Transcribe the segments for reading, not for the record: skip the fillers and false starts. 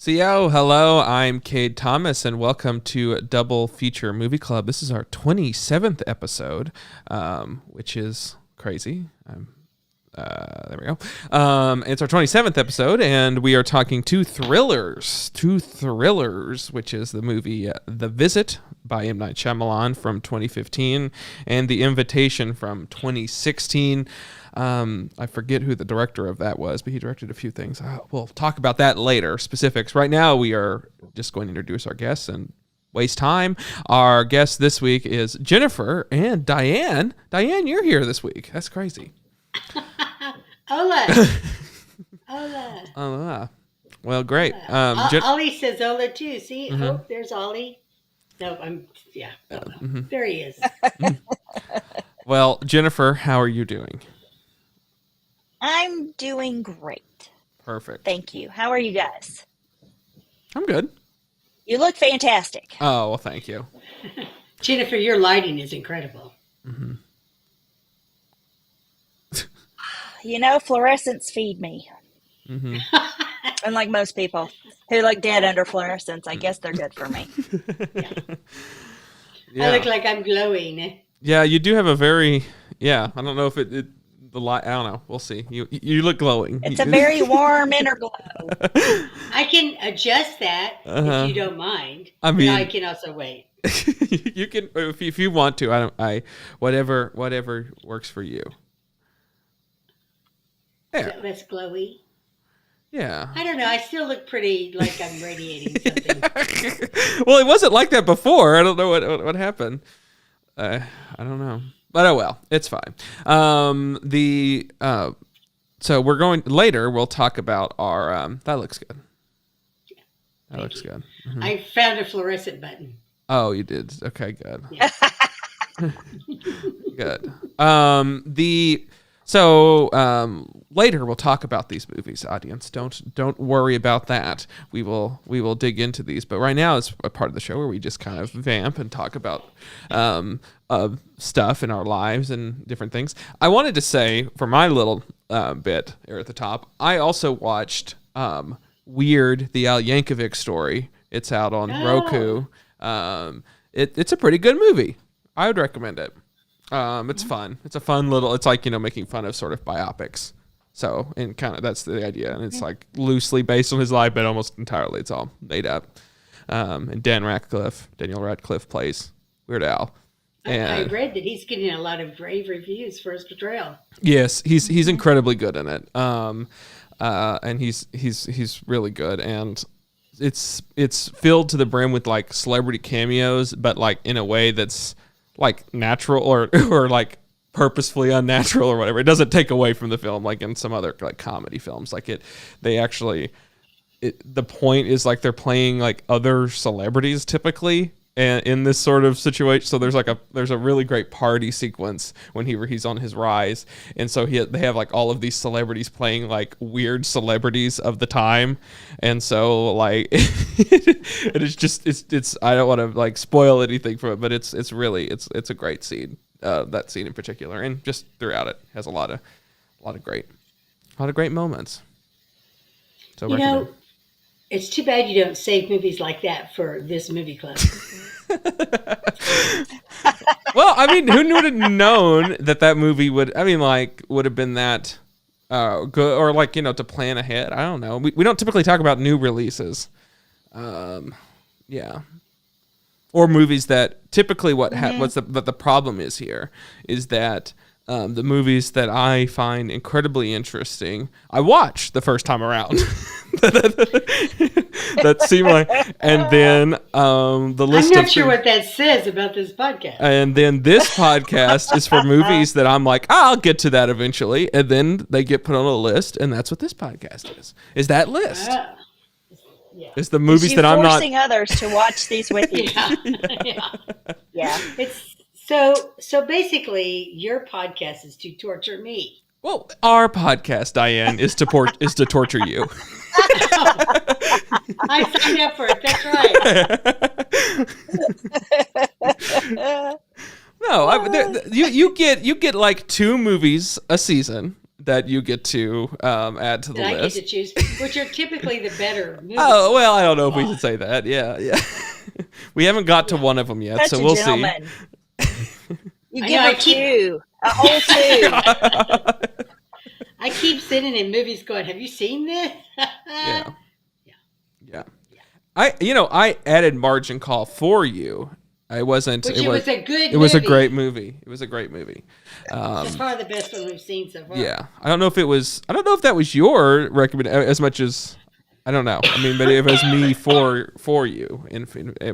CO, hello, I'm Cade Thomas, and welcome to Double Feature Movie Club. This is our 27th episode, which is crazy. There we go. It's our 27th episode, and we are talking two thrillers, which is the movie The Visit by M. Night Shyamalan from 2015, and The Invitation from 2016. I forget who the director of that was, but he directed a few things. We'll talk about that later, specifics. Right now, we are just going to introduce our guests and waste time. Our guest this week is Jennifer and Diane. Diane, you're here this week. That's crazy. Hola. Hola. Hola. Well, great. Ollie says hola too. See? Mm-hmm. Oh, there's Ollie. No, there he is. Well, Jennifer, how are you doing? I'm doing great. Perfect. Thank you. How are you guys? I'm good. You look fantastic. Oh, well, thank you. Jennifer, your lighting is incredible. Mm-hmm. You know, fluorescents feed me. Mm-hmm. Unlike most people who look dead under fluorescents, I guess they're good for me. Yeah. I look like I'm glowing. Yeah, you do have a very, I don't know if the light, I don't know. We'll see. You look glowing. It's a very warm inner glow. I can adjust that if you don't mind. I mean, I can also wait. You can, if you want to. Whatever works for you. Yeah. So that's glowy. Yeah. I don't know. I still look pretty like I'm radiating something. Well, it wasn't like that before. I don't know what happened. I don't know. But oh well, it's fine. So we're going later. We'll talk about our. That looks good. Yeah, that looks good. Mm-hmm. I found a fluorescent button. Oh, you did. Okay, good. Yeah. Good. Later we'll talk about these movies, audience. Don't worry about that. We will dig into these. But right now it's a part of the show where we just kind of vamp and talk about stuff in our lives and different things. I wanted to say for my little bit here at the top, I also watched Weird, the Al Yankovic story. It's out on Roku. It's a pretty good movie. I would recommend it. It's fun. It's a fun little, it's like, making fun of sort of biopics. So, and kind of, that's the idea. And it's like loosely based on his life, but almost entirely it's all made up. And Daniel Radcliffe plays Weird Al. And I read that he's getting a lot of rave reviews for his portrayal. Yes, he's incredibly good in it. And he's really good. And it's filled to the brim with like celebrity cameos, but like in a way that's like natural or like purposefully unnatural or whatever. It doesn't take away from the film like in some other like comedy films. Like the point is like they're playing like other celebrities typically and in this sort of situation. So there's a really great party sequence when he's on his rise, and so they have like all of these celebrities playing like weird celebrities of the time, and so like it's I don't want to like spoil anything from it, but it's a great scene. That scene in particular, and just throughout it has a lot of great moments. So it's too bad you don't save movies like that for this movie club. Well, I mean, who would have known that movie would have been that good, or like to plan ahead? I don't know. We don't typically talk about new releases, or movies that typically what's the problem is here is that the movies that I find incredibly interesting, I watch the first time around. That seem like, and then the list. I'm not sure what that says about this podcast. And then this podcast is for movies that I'm like, I'll get to that eventually, and then they get put on a list, and that's what this podcast is. Is that list? Yeah. It's the movies that I'm not forcing others to watch these with you. Yeah. It's so basically your podcast is to torture me. Well, our podcast, Diane, is to torture you. I signed up for it. That's right. No, you get like 2 movies a season that you get to add to the that I get list. to choose, which are typically the better movies. Oh, well, I don't know if we should say that. Yeah. We haven't got to one of them yet, Such so a we'll gentleman. You I give know, her two, a whole two. see. I keep sitting in movies going, have you seen this? Yeah. I added Margin Call for you. I wasn't. Which it was a good movie. It was a great movie. It was a great movie. So far the best one we've seen so far. Yeah. I don't know if that was your recommend as much as I don't know. I mean, but it was me for you.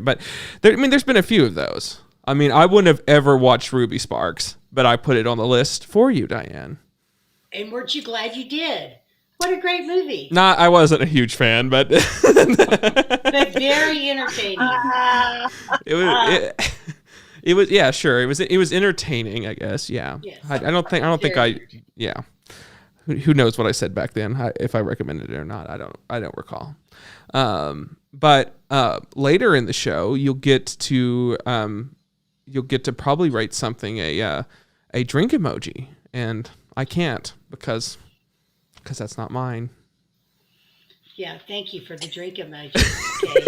But there's been a few of those. I mean, I wouldn't have ever watched Ruby Sparks, but I put it on the list for you, Diane. And weren't you glad you did? What a great movie. Nah, I wasn't a huge fan, but But very entertaining. it was yeah, sure. It was entertaining, I guess. Yeah. Yes. I don't think yeah. Who knows what I said back then? If I recommended it or not, I don't recall. But later in the show, you'll get to probably write something a drink emoji, and I can't because that's not mine. Yeah, thank you for the drink emoji. Okay.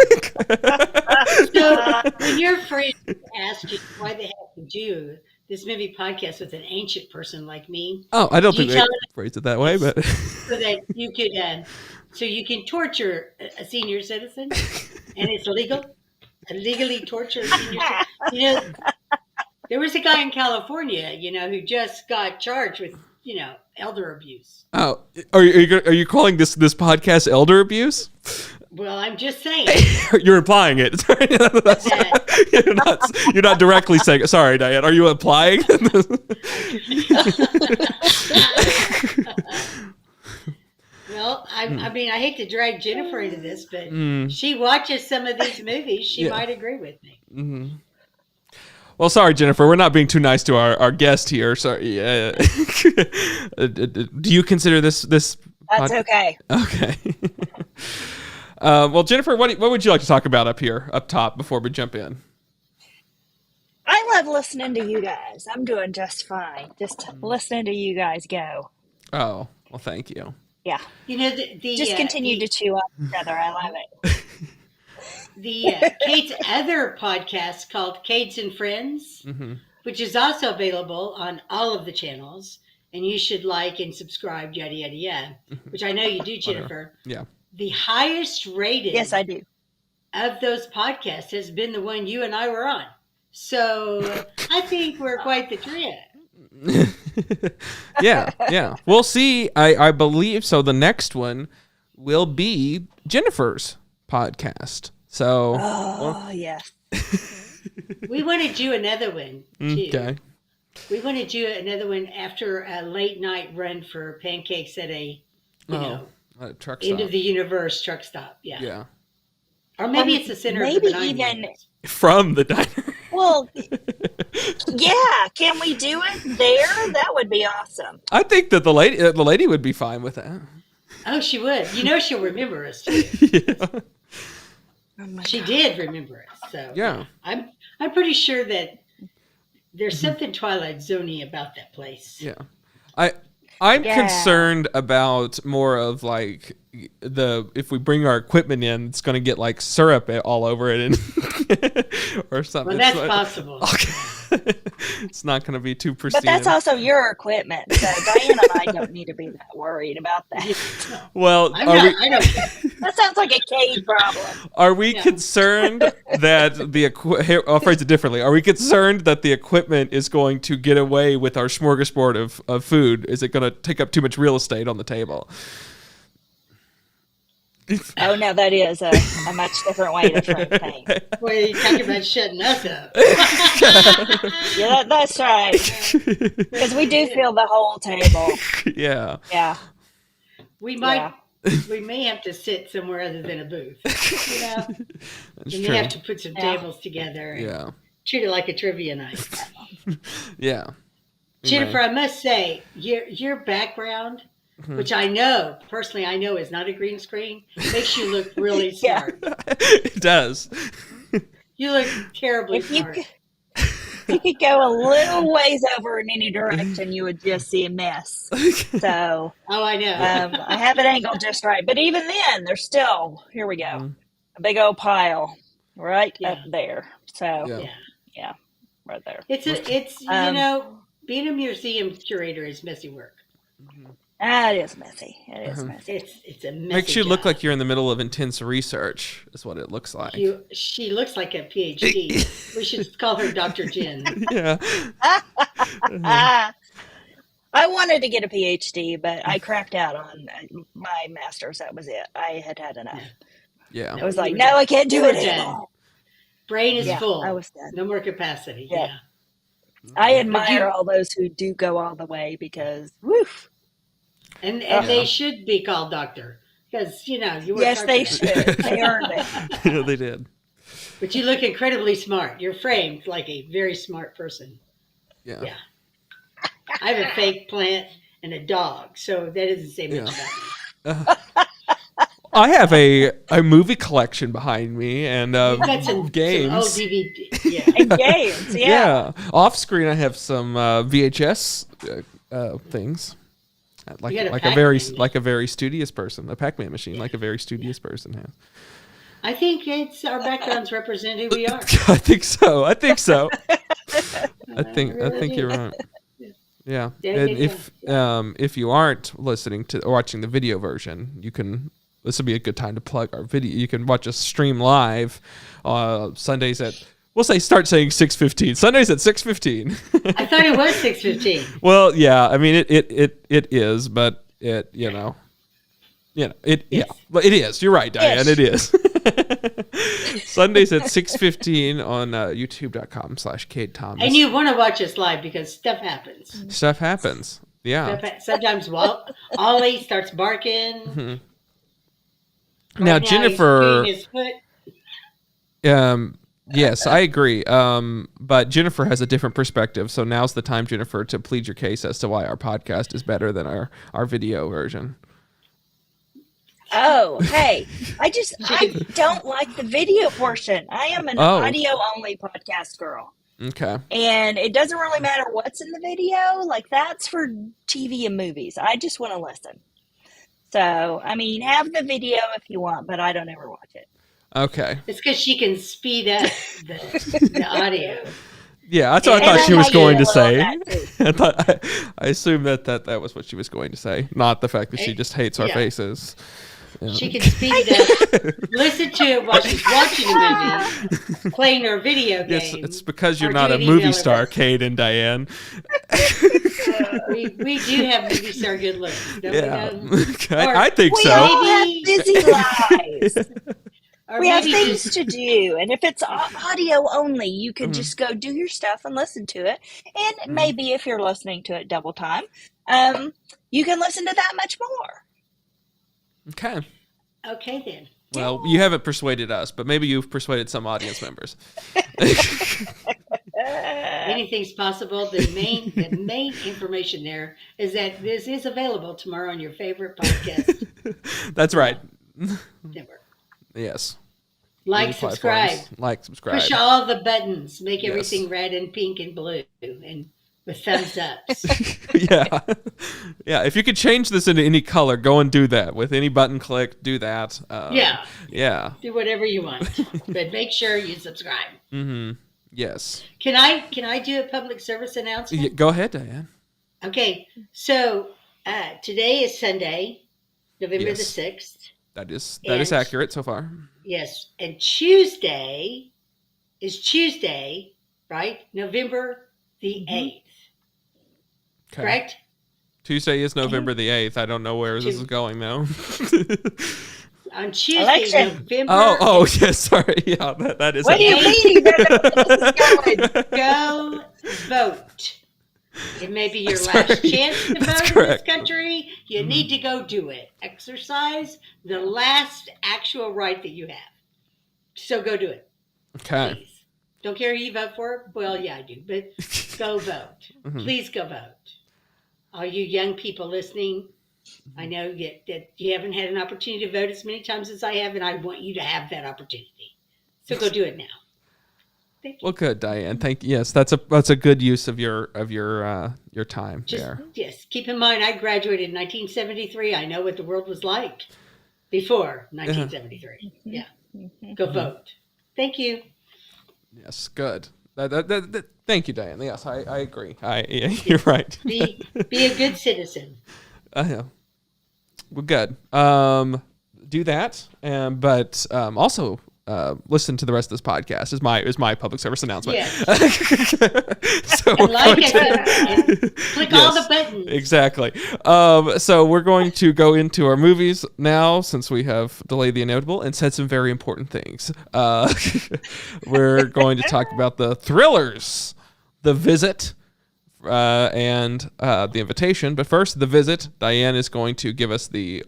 So when your friend asked you why the heck did you this movie podcast with an ancient person like me? Oh, I don't think they tell phrased it that way, but so that you could so you can torture a senior citizen, and it's legally torture a senior citizen. There was a guy in California, who just got charged with, elder abuse. oh, are you calling this podcast elder abuse? Well, I'm just saying. You're implying it. You're not directly saying it. Sorry, Diane. Are you implying? Well, I mean, I hate to drag Jennifer into this, but she watches some of these movies. She might agree with me. Mm-hmm. Well, sorry, Jennifer. We're not being too nice to our guest here. Sorry. Do you consider this? That's okay. Okay. Well, Jennifer, what would you like to talk about up top before we jump in? I love listening to you guys. I'm doing just fine. Just listening to you guys go. Oh, well, thank you. Yeah. Just continue to chew on each other. I love it. Cade's other podcast called Cade's and Friends, which is also available on all of the channels, and you should like and subscribe, yada, yada, yada, which I know you do, Jennifer. Yeah. The highest rated Yes, I do. of those podcasts has been the one you and I were on. So I think we're quite the trio. Yeah. We'll see. I believe so. The next one will be Jennifer's podcast. So, yes. We want to do another one, too. Okay. We want to do another one after a late night run for pancakes at a, truck end stop. of the universe truck stop. Yeah. Yeah. Or maybe it's the center maybe of the Dining even Universe. From the diner. Well, yeah. Can we do it there? That would be awesome. I think that the lady would be fine with that. Oh, she would. She'll remember us, too. Yeah. Oh She did remember us. So Yeah. I'm pretty sure that there's something Twilight Zone-y about that place. Yeah. I'm concerned about more of like if we bring our equipment in, it's going to get like syrup all over it and or something. Well, that's possible. Okay. It's not going to be too pristine. But that's also your equipment, so Diane and I don't need to be that worried about that. Well, I don't care. That sounds like a Cade problem. Are we concerned that I'll phrase it differently. Are we concerned that the equipment is going to get away with our smorgasbord of food? Is it going to take up too much real estate on the table? Oh, no, that is a much different way to frame things. Well, you're talking about shutting us up. Yeah, that's right. Because we do fill the whole table. Yeah. Yeah. We may have to sit somewhere other than a booth. That's We true. have to put some tables together and treat it like a trivia night. Yeah. Jennifer, I must say, your background, which I know is not a green screen, makes you look really smart. It does. You look terribly smart. you could go a little ways over in any direction, you would just see a mess. So Oh, I know. I have it angled just right. But even then, there's still, here we go, Mhm. a big old pile right Yeah. up there. So, Yeah. Yeah. right there. It's Um, being a museum curator is messy work. It is messy. It is Uh-huh. messy. It's a messy Makes you job. look like you're in the middle of intense research, is what it looks like. She looks like a PhD. We should call her Dr. Jen. Yeah. I wanted to get a PhD, but I crapped out on my master's. That was it. I had enough. Yeah. I was you like, were no, done. I can't do You it were done. anymore. Brain is Yeah, full. I was done. No more capacity. Yeah. Yeah. I admire you- all those who do go all the way because, woof. And Yeah. they should be called doctor because you work Yes, hard they for that. should. They earned it. Yeah, they did. But you look incredibly smart. You're framed like a very smart person. Yeah. Yeah. I have a fake plant and a dog, so that doesn't say much about me. I have a movie collection behind me and You've got some games. old DVD. Yeah. And games, yeah. Off screen, I have some VHS things. You got a Like a Pac-Man very studious person, a Pac-Man machine, like a very studious person has. I think it's our backgrounds represent who we are. I think so. I think really do. you're right. Yeah. Yeah, And yeah, if you aren't listening to or watching the video version, this would be a good time to plug our video. You can watch us stream live Sundays at start saying 6:15. Sundays at 6:15. I thought it was 6:15. Well, yeah, I mean it is, but it yeah. Well, it is. You're right, Diane. Ish. It is. Sundays at 6:15 on youtube.com/Cade Thomas. And you want to watch us live because stuff happens. Stuff happens. Yeah. Sometimes Ollie starts barking. Mhm. Right Now, he's Jennifer, putting his foot. yes, I agree. But Jennifer has a different perspective. So now's the time, Jennifer, to plead your case as to why our podcast is better than our video version. Oh, hey. I don't like the video portion. I am an audio only podcast girl. Okay. And it doesn't really matter what's in the video. Like, that's for TV and movies. I just want to listen. So, I mean, have the video if you want, but I don't ever watch it. Okay. It's because she can speed up the audio. Yeah, that's what I And thought she I was like going it to a say. little I assumed that was what she was going to say, not the fact that she just hates our Yeah. faces. Yeah. She can speed it up, listen to it while she's watching a movie, playing her video Yes, game. it's because you're or not a doing movie email star, address. Cade and Diane. We do have movie star good looks, don't Yeah, we? Know? I think We so. all have Maybe- busy lives. Or We have maybe things just- to do. And if it's audio only, you can just go do your stuff and listen to it. And maybe if you're listening to it double time, you can listen to that much more. Okay. Okay then. Well, you haven't persuaded us, but maybe you've persuaded some audience members. Anything's possible. The main information there is that this is available tomorrow on your favorite podcast That's right. network. Yes. Like, Movie subscribe, platforms. Like, subscribe. push all the buttons, make Yes. everything red and pink and blue, and with thumbs ups. Yeah. Yeah. If you could change this into any color, go and do that. With any button click, do that. Yeah. Yeah. Do whatever you want, but make sure you subscribe. Mm-hmm. Yes. Can I do a public service announcement? Yeah, go ahead, Diane. Okay, so today is Sunday, November Yes. the 6th. That is And- accurate so far. Yes, and Tuesday is Tuesday, right? November the 8th, Okay. correct? Tuesday is November the 8th. I don't know where this is going though. On Tuesday, Election. November. Oh, yes. Sorry. Yeah, that is. What do you mean? You don't know where this is going? Go vote. It may be your Sorry, last chance to that's vote correct. in this country. You need to go do it. Exercise the last actual right that you have. So go do it, Okay. please. Don't care who you vote for. Well, yeah, I do, but go vote. Mhm. Please go vote. All you young people listening, I know that you haven't had an opportunity to vote as many times as I have, and I want you to have that opportunity. So go do it now. Thank you. Well, good, Diane. Thank you. Yes, that's a good use of your time there. Yes, keep in mind I graduated in 1973. I know what the world was like before 1973. Yeah. Go vote. Thank you. Yes, good. Thank you, Diane. Yes, I agree. You're right. Be a good citizen. Well, good. Do that, but also listen to the rest of this podcast. Is my public service announcement. Yes. So and like and click all the buttons. Exactly. So we're going to go into our movies now, since we have delayed the inevitable and said some very important things. We're going to talk about the thrillers, The Visit, and The Invitation. But first, The Visit. Diane is going to give us the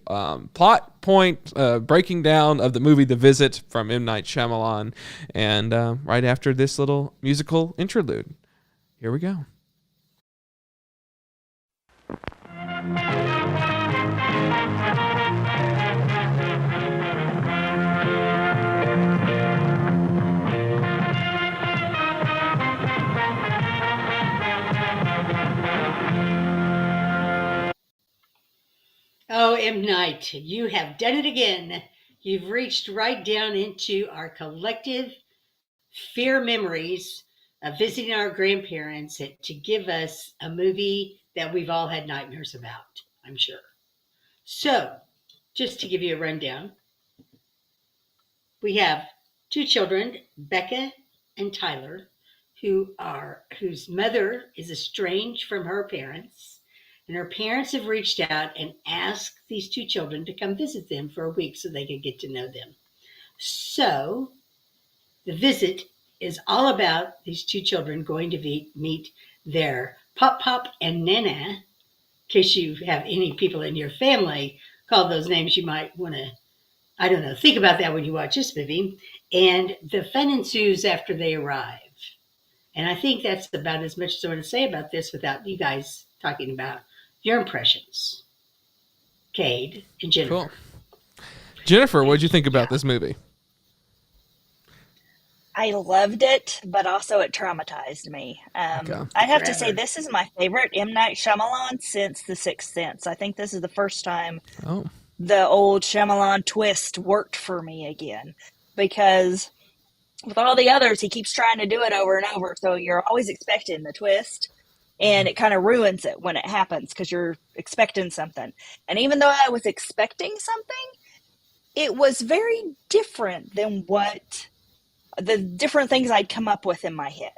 plot point breaking down of the movie The Visit from M. Night Shyamalan, and right after this little musical interlude. Here we go. Oh, M. Night, you have done it again. You've reached right down into our collective fear memories of visiting our grandparents to give us a movie that we've all had nightmares about, I'm sure. So, just to give you a rundown, we have two children, Becca and Tyler, whose mother is estranged from her parents, and her parents have reached out and asked these two children to come visit them for a week so they could get to know them. So, The Visit is all about these two children going to meet their Pop and Nana. In case you have any people in your family called those names, you might want to, I don't know, think about that when you watch this movie. And the fun ensues after they arrive. And I think that's about as much as I want to say about this without you guys talking about your impressions. Cade and Jennifer. Cool. Jennifer, what did you think about this movie? I loved it, but also it traumatized me. Okay. I have to say, this is my favorite M. Night Shyamalan since The Sixth Sense. I think this is the first time the old Shyamalan twist worked for me again. Because with all the others, he keeps trying to do it over and over. So you're always expecting the twist. And it kind of ruins it when it happens because you're expecting something. And even though I was expecting something, it was very different than what the different things I'd come up with in my head.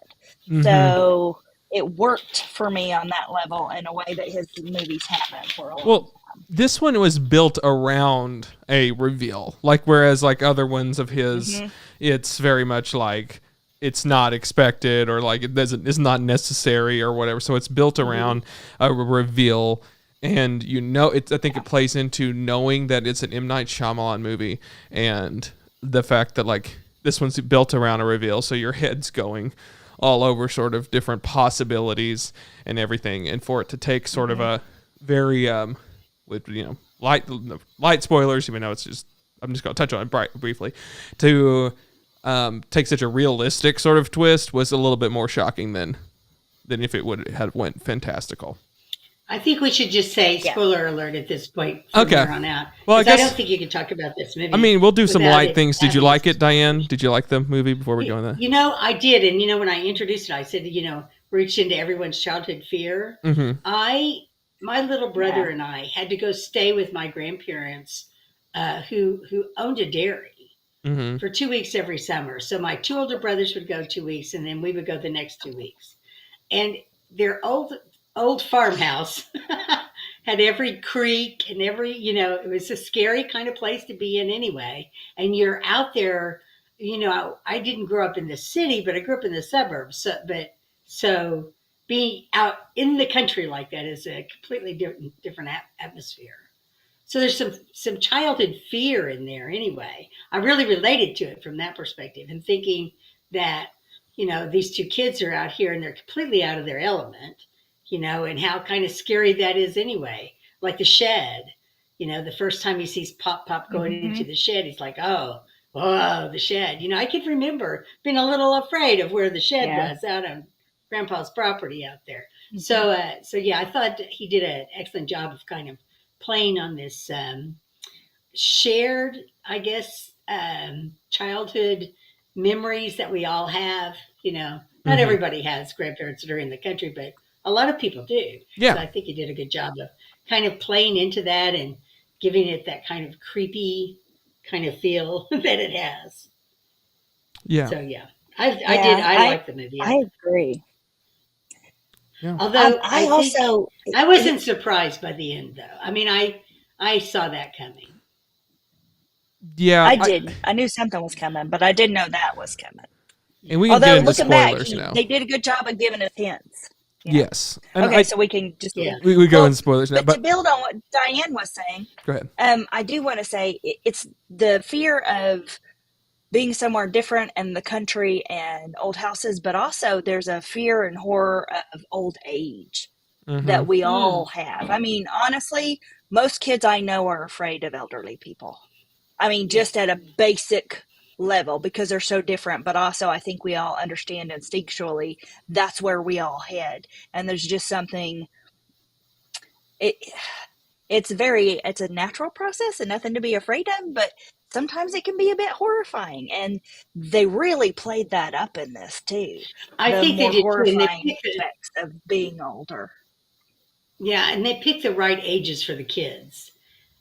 Mm-hmm. So it worked for me on that level in a way that his movies haven't for a long time. This one was built around a reveal, like whereas like other ones of his, it's very much like it's not expected or like it's not necessary or whatever. So it's built around a reveal, and I think it plays into knowing that it's an M. Night Shyamalan movie, and the fact that like this one's built around a reveal, so your head's going all over sort of different possibilities and everything, and for it to take sort of a very with light spoilers, even though it's just I'm just going to touch on it briefly, to take such a realistic sort of twist was a little bit more shocking than if it would have went fantastical. I think we should just say spoiler alert at this point from here on out. Well, I don't think you can talk about this movie. I mean, we'll do some light things. Did you like it, Diane? Did you like the movie before we go into that? I did. And, when I introduced it, I said, reach into everyone's childhood fear. Mm-hmm. My little brother and I had to go stay with my grandparents who owned a dairy for 2 weeks every summer. So my two older brothers would go 2 weeks, and then we would go the next 2 weeks. And their old farmhouse had every creek and every, it was a scary kind of place to be in anyway. And you're out there, I didn't grow up in the city, but I grew up in the suburbs. So being out in the country like that is a completely different atmosphere. So there's some childhood fear in there anyway. I really related to it from that perspective, and thinking that, these two kids are out here and they're completely out of their element, and how kind of scary that is anyway. Like the shed, the first time he sees Pop going into the shed, he's like, oh, oh, the shed. I could remember being a little afraid of where the shed was out on Grandpa's property out there. Mm-hmm. So yeah, I thought he did an excellent job of kind of playing on this shared, I guess, childhood memories that we all have. Not everybody has grandparents that are in the country, but a lot of people do. Yeah. So I think he did a good job of kind of playing into that and giving it that kind of creepy kind of feel that it has. Yeah. So yeah, I like the movie. I agree. Yeah. Although I wasn't surprised by the end, though. I mean, I saw that coming. Yeah, I did. I knew something was coming, but I didn't know that was coming. And we can get into spoilers, they did a good job of giving us hints. Yes. And okay, so we can just we go into spoilers now. But to build on what Diane was saying, go ahead. I do want to say it's the fear of being somewhere different in the country and old houses, but also there's a fear and horror of old age that we all have. I mean, honestly, most kids I know are afraid of elderly people. I mean, just at a basic level because they're so different, but also I think we all understand instinctually that's where we all head. And there's just something, it's a natural process and nothing to be afraid of, but sometimes it can be a bit horrifying. And they really played that up in this too. I think they did horrifying effects of being older. Yeah, and they picked the right ages for the kids.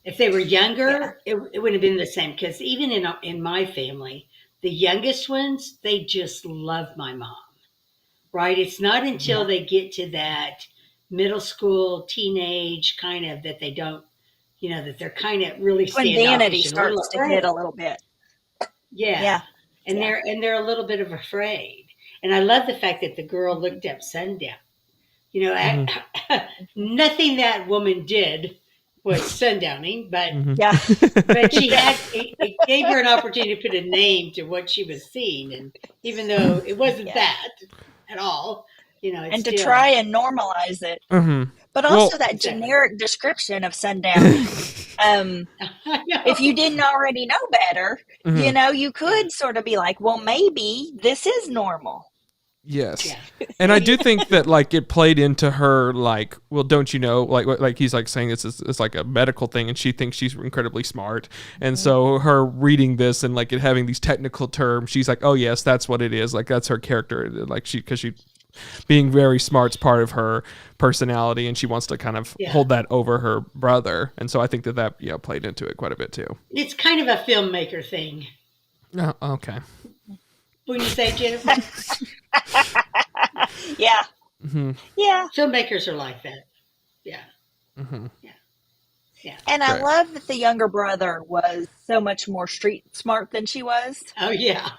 If they were younger, it would have been the same. Because even in my family, the youngest ones, they just love my mom, right? It's not until they get to that middle school, teenage kind of that they don't, that they're kind of really when vanity starts to hit a little bit. Yeah. And they're a little bit of afraid. And I love the fact that the girl looked up sundown. Nothing that woman did was sundowning, but but she it gave her an opportunity to put a name to what she was seeing, and even though it wasn't that at all, and to try and normalize it, but also that generic description of sundowning. If you didn't already know better, you could sort of be like, well, maybe this is normal. Yes. Yeah. And I do think that it played into her well, don't you know, like he's saying it's like a medical thing and she thinks she's incredibly smart. And so her reading this and it having these technical terms, she's like, oh yes, that's what it is. That's her character. Because she being very smart's part of her personality and she wants to kind of hold that over her brother. And so I think that played into it quite a bit too. It's kind of a filmmaker thing. Oh, okay. Wouldn't you say, Jennifer? Yeah. Yeah. Filmmakers are like that. Yeah. Yeah. And I love that the younger brother was so much more street smart than she was. Oh, yeah.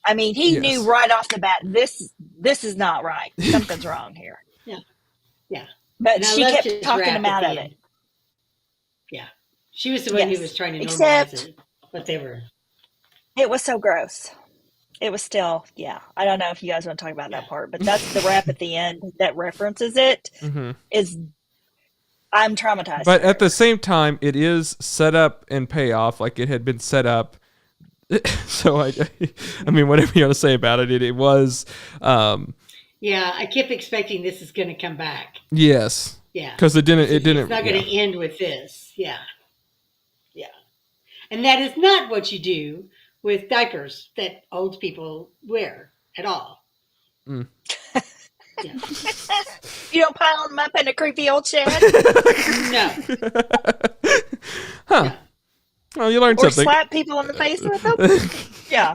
I mean, he knew right off the bat, this is not right. Something's wrong here. Yeah. But she kept talking him out of it. Yeah. She was the one who was trying to normalize it. But they were. It was so gross. It was still, I don't know if you guys want to talk about that part, but that's the rap at the end that references it. I'm traumatized. But at the same time, it is set up and payoff like it had been set up. So I mean, whatever you want to say about it, it was. I kept expecting this is going to come back. Yes. Yeah. Because it didn't. It's not going to end with this. Yeah. Yeah. And that is not what you do with diapers that old people wear at all. You don't pile them up in a creepy old shed? No. Huh. No. Well, you learned something. Or slap people in the face with them? Yeah.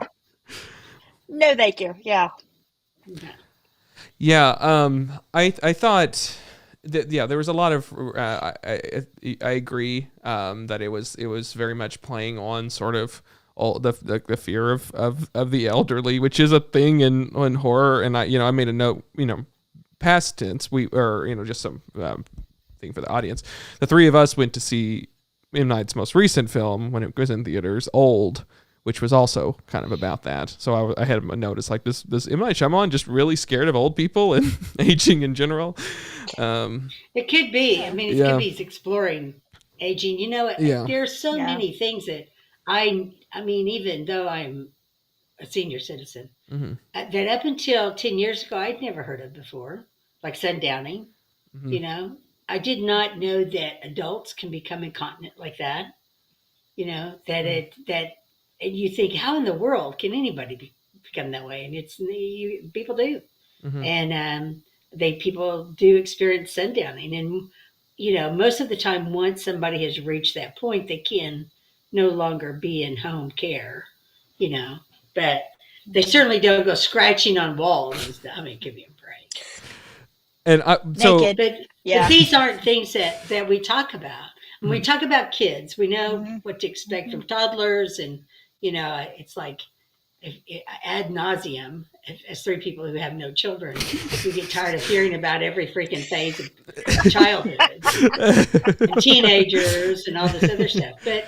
No, thank you. Yeah. Yeah. I thought that there was a lot of I agree that it was very much playing on sort of all the fear of the elderly, which is a thing in horror. And I made a note, past tense, just some thing for the audience. The three of us went to see M. Night's most recent film when it was in theaters, Old, which was also kind of about that. So I had a notice this M. Night Shyamalan just really scared of old people and aging in general. It could be. I mean, it could be exploring aging. There's so many things that I mean, even though I'm a senior citizen, that up until 10 years ago, I'd never heard of before, like sundowning. You know, I did not know that adults can become incontinent like that. You know, and you think, how in the world can anybody become that way? And people do. And people do experience sundowning. And, you know, most of the time, once somebody has reached that point, they can no longer be in home care, you know, but they certainly don't go scratching on walls and stuff. I mean, give me a break. And Naked. But these aren't things that we talk about. When we talk about kids, we know what to expect from toddlers, and you know, it's like ad nauseum. As three people who have no children, we get tired of hearing about every freaking phase of childhood, and teenagers, and all this other stuff. But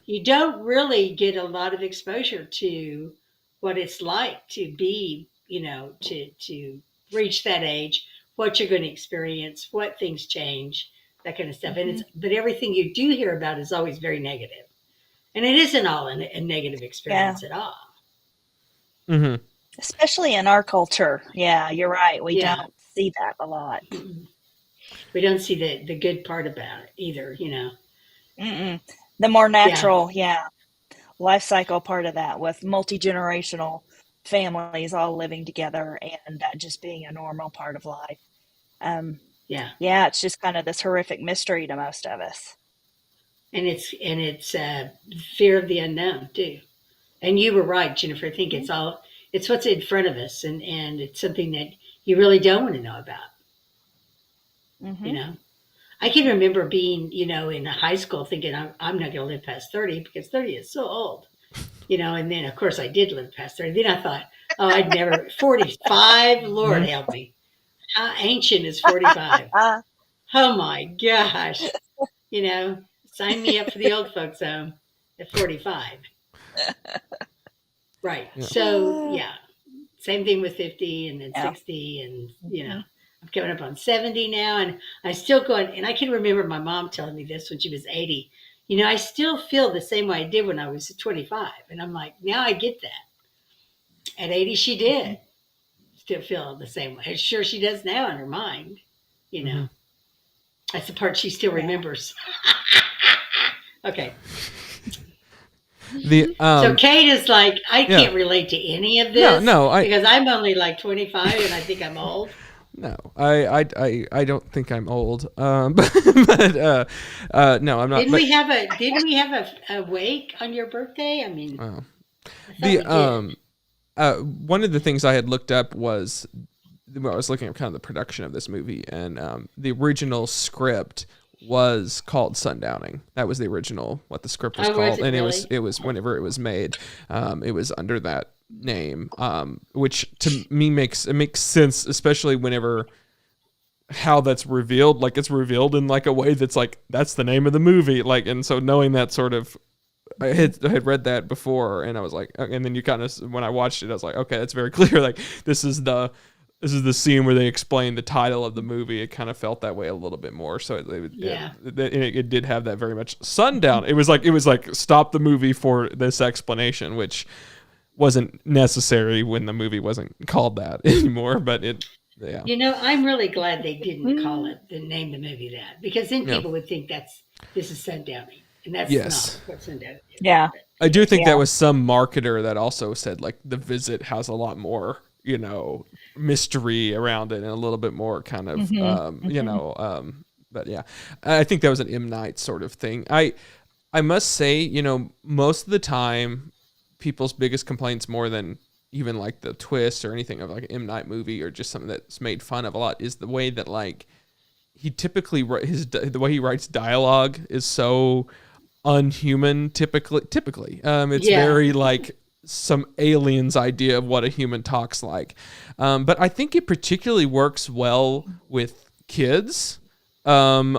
you don't really get a lot of exposure to what it's like to be, you know, to reach that age, what you're going to experience, what things change, that kind of stuff. And but everything you do hear about is always very negative. And it isn't all a negative experience at all. Especially in our culture. Yeah, you're right. We don't see that a lot. We don't see the good part about it either, you know. The more natural, life cycle part of that, with multi-generational families all living together and that just being a normal part of life. It's just kind of this horrific mystery to most of us. And it's fear of the unknown too. And you were right, Jennifer. I think it's what's in front of us, and it's something that you really don't want to know about. You know, I can remember being, you know, in high school thinking I'm not going to live past 30 because 30 is so old, you know. And then of course I did live past 30. Then I thought, oh, I'd never 45. Lord help me. How ancient is 45? Oh my gosh. You know, sign me up for the old folks home at 45. Right. Yeah. So, same thing with 50 and then 60. And, you know, I'm coming up on 70 now. And I still go, and I can remember my mom telling me this when she was 80. You know, I still feel the same way I did when I was 25. And I'm like, now I get that. At 80, she did. Still feel the same way. I'm sure she does now in her mind, you know. That's the part she still remembers. Okay. So Cade is like, I can't relate to any of this. Because I'm only like 25 and I think I'm old. No, I don't think I'm old. But no, I'm not. Didn't we have a wake on your birthday? I mean, one of the things I had looked up was, I was looking at kind of the production of this movie, and the original script was called Sundowning. That was the original, what the script was called. And really? it was whenever it was made, it was under that name, which to me makes sense, especially whenever how that's revealed, like it's revealed in like a way that's like, that's the name of the movie. Like, and so knowing that sort of, I had read that before, and I was like, and then you kind of, when I watched it, I was like, okay, it's very clear. Like this is the scene where they explain the title of the movie. It kind of felt that way a little bit more. So it did have that very much sundown. It was like stop the movie for this explanation, which wasn't necessary when the movie wasn't called that anymore. But you know, I'm really glad they didn't name the movie that, because then people would think this is sundowning. And that's not what sundown is. Yeah. I do think that was some marketer that also said like The Visit has a lot more, you know, mystery around it and a little bit more kind of, you know, but yeah, I think that was an M. Night sort of thing. I must say, you know, most of the time people's biggest complaints, more than even like the twist or anything of like an M. Night movie or just something that's made fun of a lot, is the way that like he typically, the way he writes dialogue is so unhuman typically. It's very like some alien's idea of what a human talks like. But I think it particularly works well with kids. They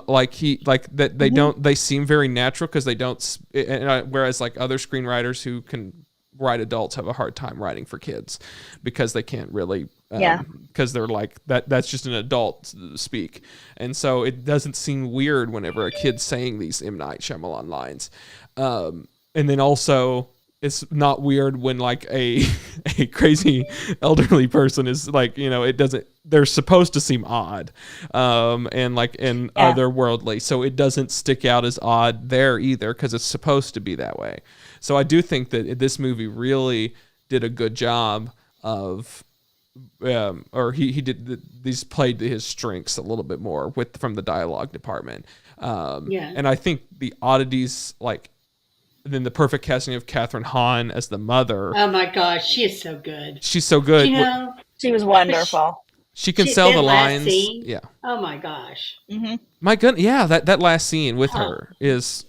seem very natural because they don't, whereas like other screenwriters who can write adults have a hard time writing for kids because they can't really, because they're like, that's just an adult speak. And so it doesn't seem weird whenever a kid's saying these M. Night Shyamalan lines. and then also it's not weird when like a crazy elderly person is like, it doesn't, they're supposed to seem odd, and like in otherworldly, so it doesn't stick out as odd there either because it's supposed to be that way. So I do think that this movie really did a good job of, or he did these played to his strengths a little bit more from the dialogue department, and I think the oddities, like then the perfect casting of Kathryn Hahn as the mother. Oh my gosh, she is so good. She's so good. She was wonderful. She can sell the lines. Scene, yeah. Oh my gosh. Mm-hmm. My goodness. Yeah, that last scene with her is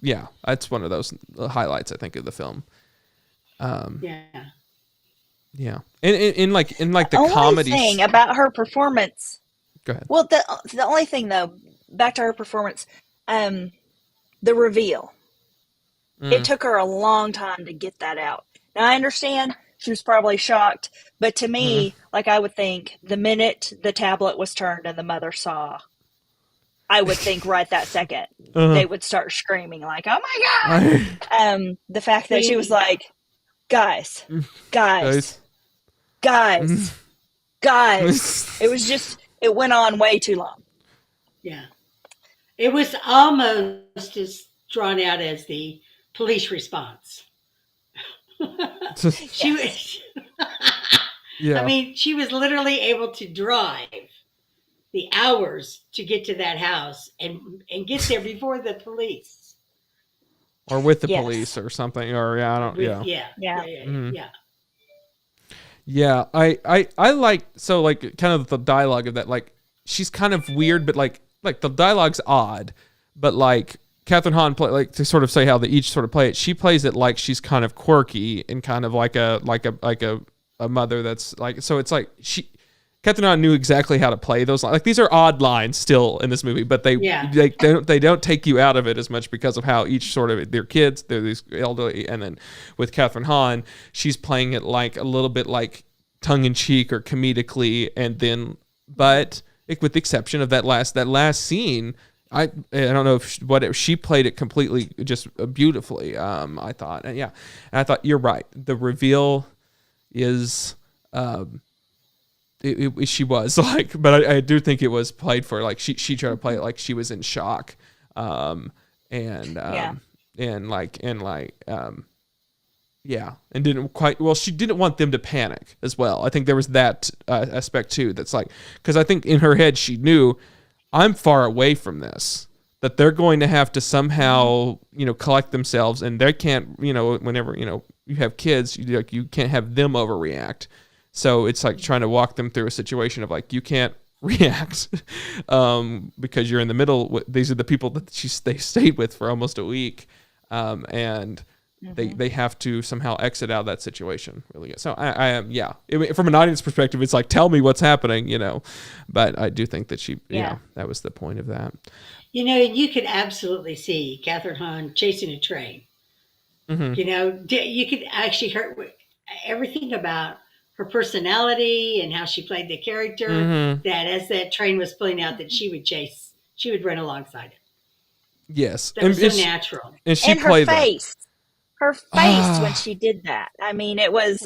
yeah, that's one of those highlights I think of the film. Yeah. Yeah, in like the only comedy thing about her performance. Go ahead. Well, the only thing though, back to her performance, the reveal. It took her a long time to get that out. Now I understand she was probably shocked, but to me, like I would think the minute the tablet was turned and the mother saw, I would think right that second they would start screaming like, "Oh my god!" The fact that she was like, "Guys, it was just, it went on way too long. Yeah. It was almost as drawn out as the police response. She was, yeah. I mean, she was literally able to drive the hours to get to that house and get there before the police. Or with the police or something, or I don't. Yeah, I like, so like kind of the dialogue of that, like she's kind of weird, but like the dialogue's odd, but like Kathryn Hahn play, like to sort of say how they each sort of play it. She plays it like she's kind of quirky and kind of like a mother that's like, so it's like Kathryn Hahn knew exactly how to play those lines. Like these are odd lines still in this movie, but they don't take you out of it as much because of how each sort of, they're kids, they're these elderly, and then with Kathryn Hahn, she's playing it like a little bit like tongue in cheek or comedically, and then but with the exception of that last scene, I don't know if she played it completely just beautifully. I thought, and I thought you're right. The reveal is. She was like, but I do think it was played for like she tried to play it like she was in shock, and didn't quite. Well, she didn't want them to panic as well. I think there was that aspect too. That's like, because I think in her head she knew, I'm far away from this, that they're going to have to somehow collect themselves, and they can't whenever you have kids, you can't have them overreact. So it's like trying to walk them through a situation of like, you can't react because you're in the middle. These are the people that they stayed with for almost a week, and they have to somehow exit out of that situation. Really good. So I am from an audience perspective, it's like, tell me what's happening, But I do think that that was the point of that. You could absolutely see Kathryn Hahn chasing a train. Mm-hmm. You could actually hear everything about her personality and how she played the character, that as that train was pulling out, that she would run alongside it. Yes. That was so natural. And she played her face. Her face when she did that. I mean, it was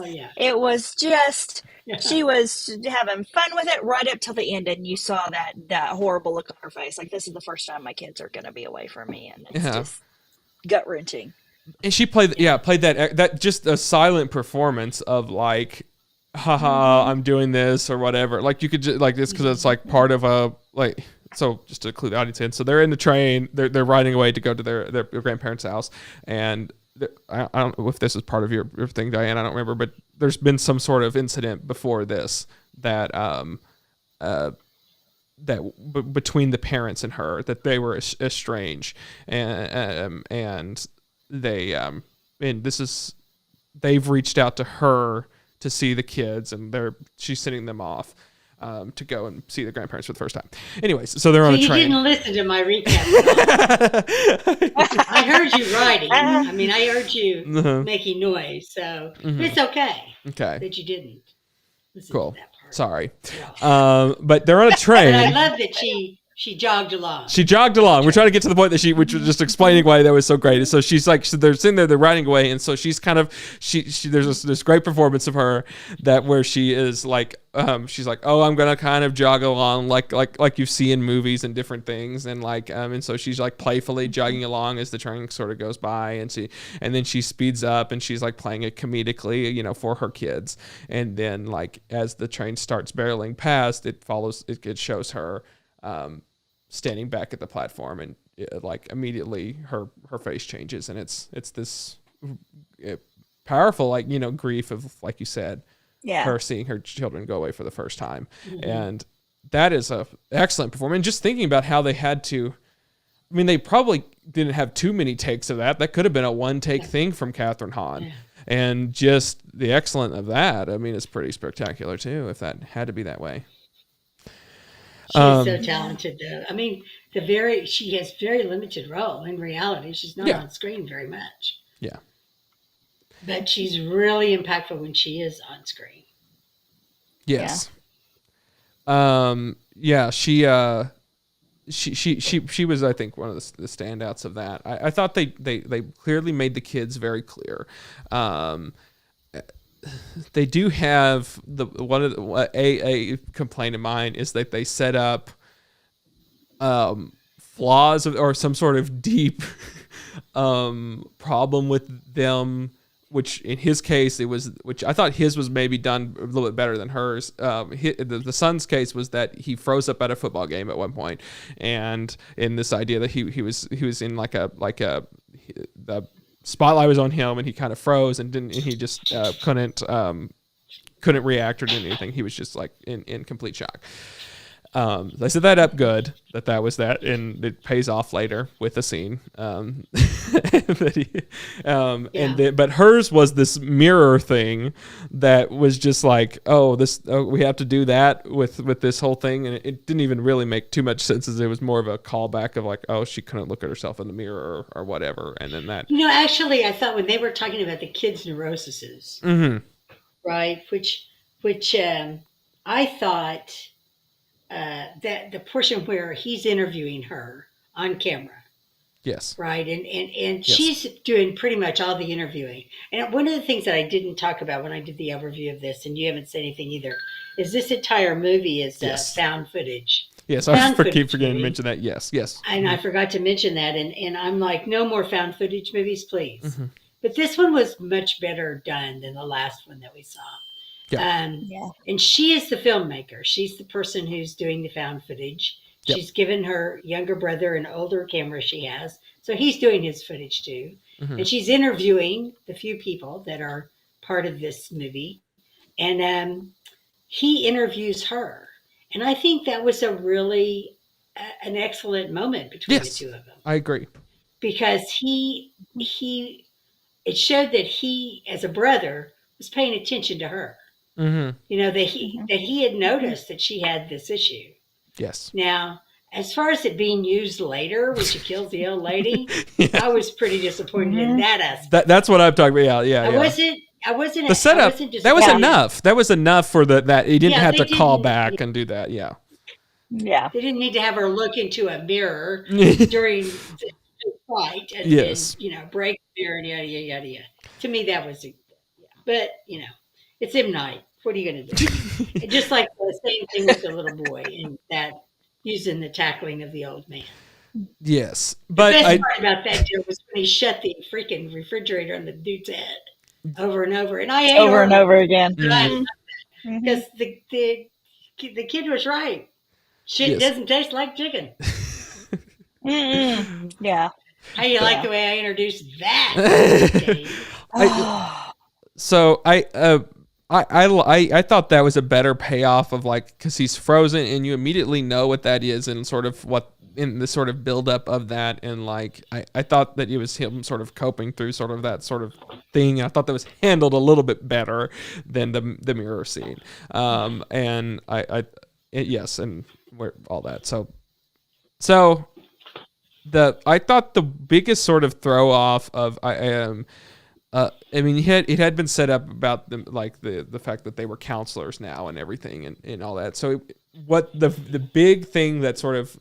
just, she was having fun with it right up till the end, and you saw that horrible look on her face. Like, this is the first time my kids are going to be away from me, and it's just gut-wrenching. And she played that just a silent performance of like, haha, I'm doing this or whatever. Like you could just like this because it's like part of a like. So just to clue the audience in, so they're in the train, they're riding away to go to their grandparents' house, and I don't know if this is part of your thing, Diane. I don't remember, but there's been some sort of incident before this that between the parents and her, that they were estranged, and they and this is, they've reached out to her to see the kids, and she's sending them off to go and see the grandparents for the first time. Anyways, so they're on a train. You didn't listen to my recap. I heard you writing. I mean, I heard you making noise, so it's okay. Okay. That you didn't listen cool. to that part. Sorry. But they're on a train. But I love that she She jogged along. She jogged along. We're trying to get to the point that which was just explaining why that was so great. So she's like, so they're sitting there, they're riding away, and so she's kind of, there's this great performance of her where she is like, she's like, oh, I'm gonna kind of jog along like you see in movies and different things, and like, and so she's like playfully jogging along as the train sort of goes by, and then she speeds up and she's like playing it comedically, for her kids, and then like as the train starts barreling past, it shows her. Standing back at the platform, and like immediately her face changes, and it's this powerful grief of, like you said, her seeing her children go away for the first time. And that is a excellent performance. And just thinking about how they had to, I mean, they probably didn't have too many takes of that. That could have been a one take thing from Catherine Hahn. And just the excellence of that, I mean, it's pretty spectacular too, if that had to be that way. She's so talented, though. I mean, she has very limited role in reality. She's not on screen very much. Yeah. But she's really impactful when she is on screen. Yes. She was, I think, one of the standouts of that. I thought they clearly made the kids very clear. They do have a complaint of mine is that they set up flaws or some sort of deep problem with them, which in his case which I thought his was maybe done a little bit better than hers. The son's case was that he froze up at a football game at one point, and in this idea that he was in the spotlight was on him, and he kind of froze and he just couldn't react or do anything. He was just like in complete shock. They set that up good, that was that, and it pays off later with a scene. And but hers was this mirror thing that was just like, we have to do that with this whole thing, and it didn't even really make too much sense, as it was more of a callback of like, she couldn't look at herself in the mirror or whatever, and then that. Actually, I thought when they were talking about the kids' neuroses, right, which I thought. That the portion where he's interviewing her on camera. Yes. Right. And she's doing pretty much all the interviewing. And one of the things that I didn't talk about when I did the overview of this, and you haven't said anything either, is this entire movie is found footage. Yes, I keep forgetting to mention that. Yes. And I forgot to mention that. And I'm like, no more found footage movies, please. Mm-hmm. But this one was much better done than the last one that we saw. Yeah. And she is the filmmaker. She's the person who's doing the found footage. Yep. She's given her younger brother an older camera she has. So he's doing his footage too. Mm-hmm. And she's interviewing the few people that are part of this movie. And he interviews her. And I think that was a really an excellent moment between the two of them. I agree. Because it showed that he, as a brother, was paying attention to her. Mm-hmm. That he had noticed that she had this issue. Yes. Now, as far as it being used later, when she kills the old lady, I was pretty disappointed in that aspect. That's what I'm talking about. Yeah. I wasn't. The setup. That was enough. That was enough for that. He didn't have to call back and do that. Yeah. Yeah. They didn't need to have her look into a mirror during the fight and break the mirror and yada yada yada. To me, that was. But it's M. Night. What are you going to do? Just like the same thing with the little boy and that using the tackling of the old man. Yes. But the best part about that deal was when he shut the freaking refrigerator on the dude's head over and over. And I hate over and over again. Because the kid was right. Shit doesn't taste like chicken. Yeah. How do you like the way I introduced that? I thought that was a better payoff of because he's frozen and you immediately know what that is and sort of what in the sort of buildup of that, and I thought that it was him sort of coping through sort of that sort of thing. I thought that was handled a little bit better than the mirror scene, and and where all that so I thought the biggest sort of throw off of it had been set up about them, the fact that they were counselors now and everything and all that. So what the big thing that sort of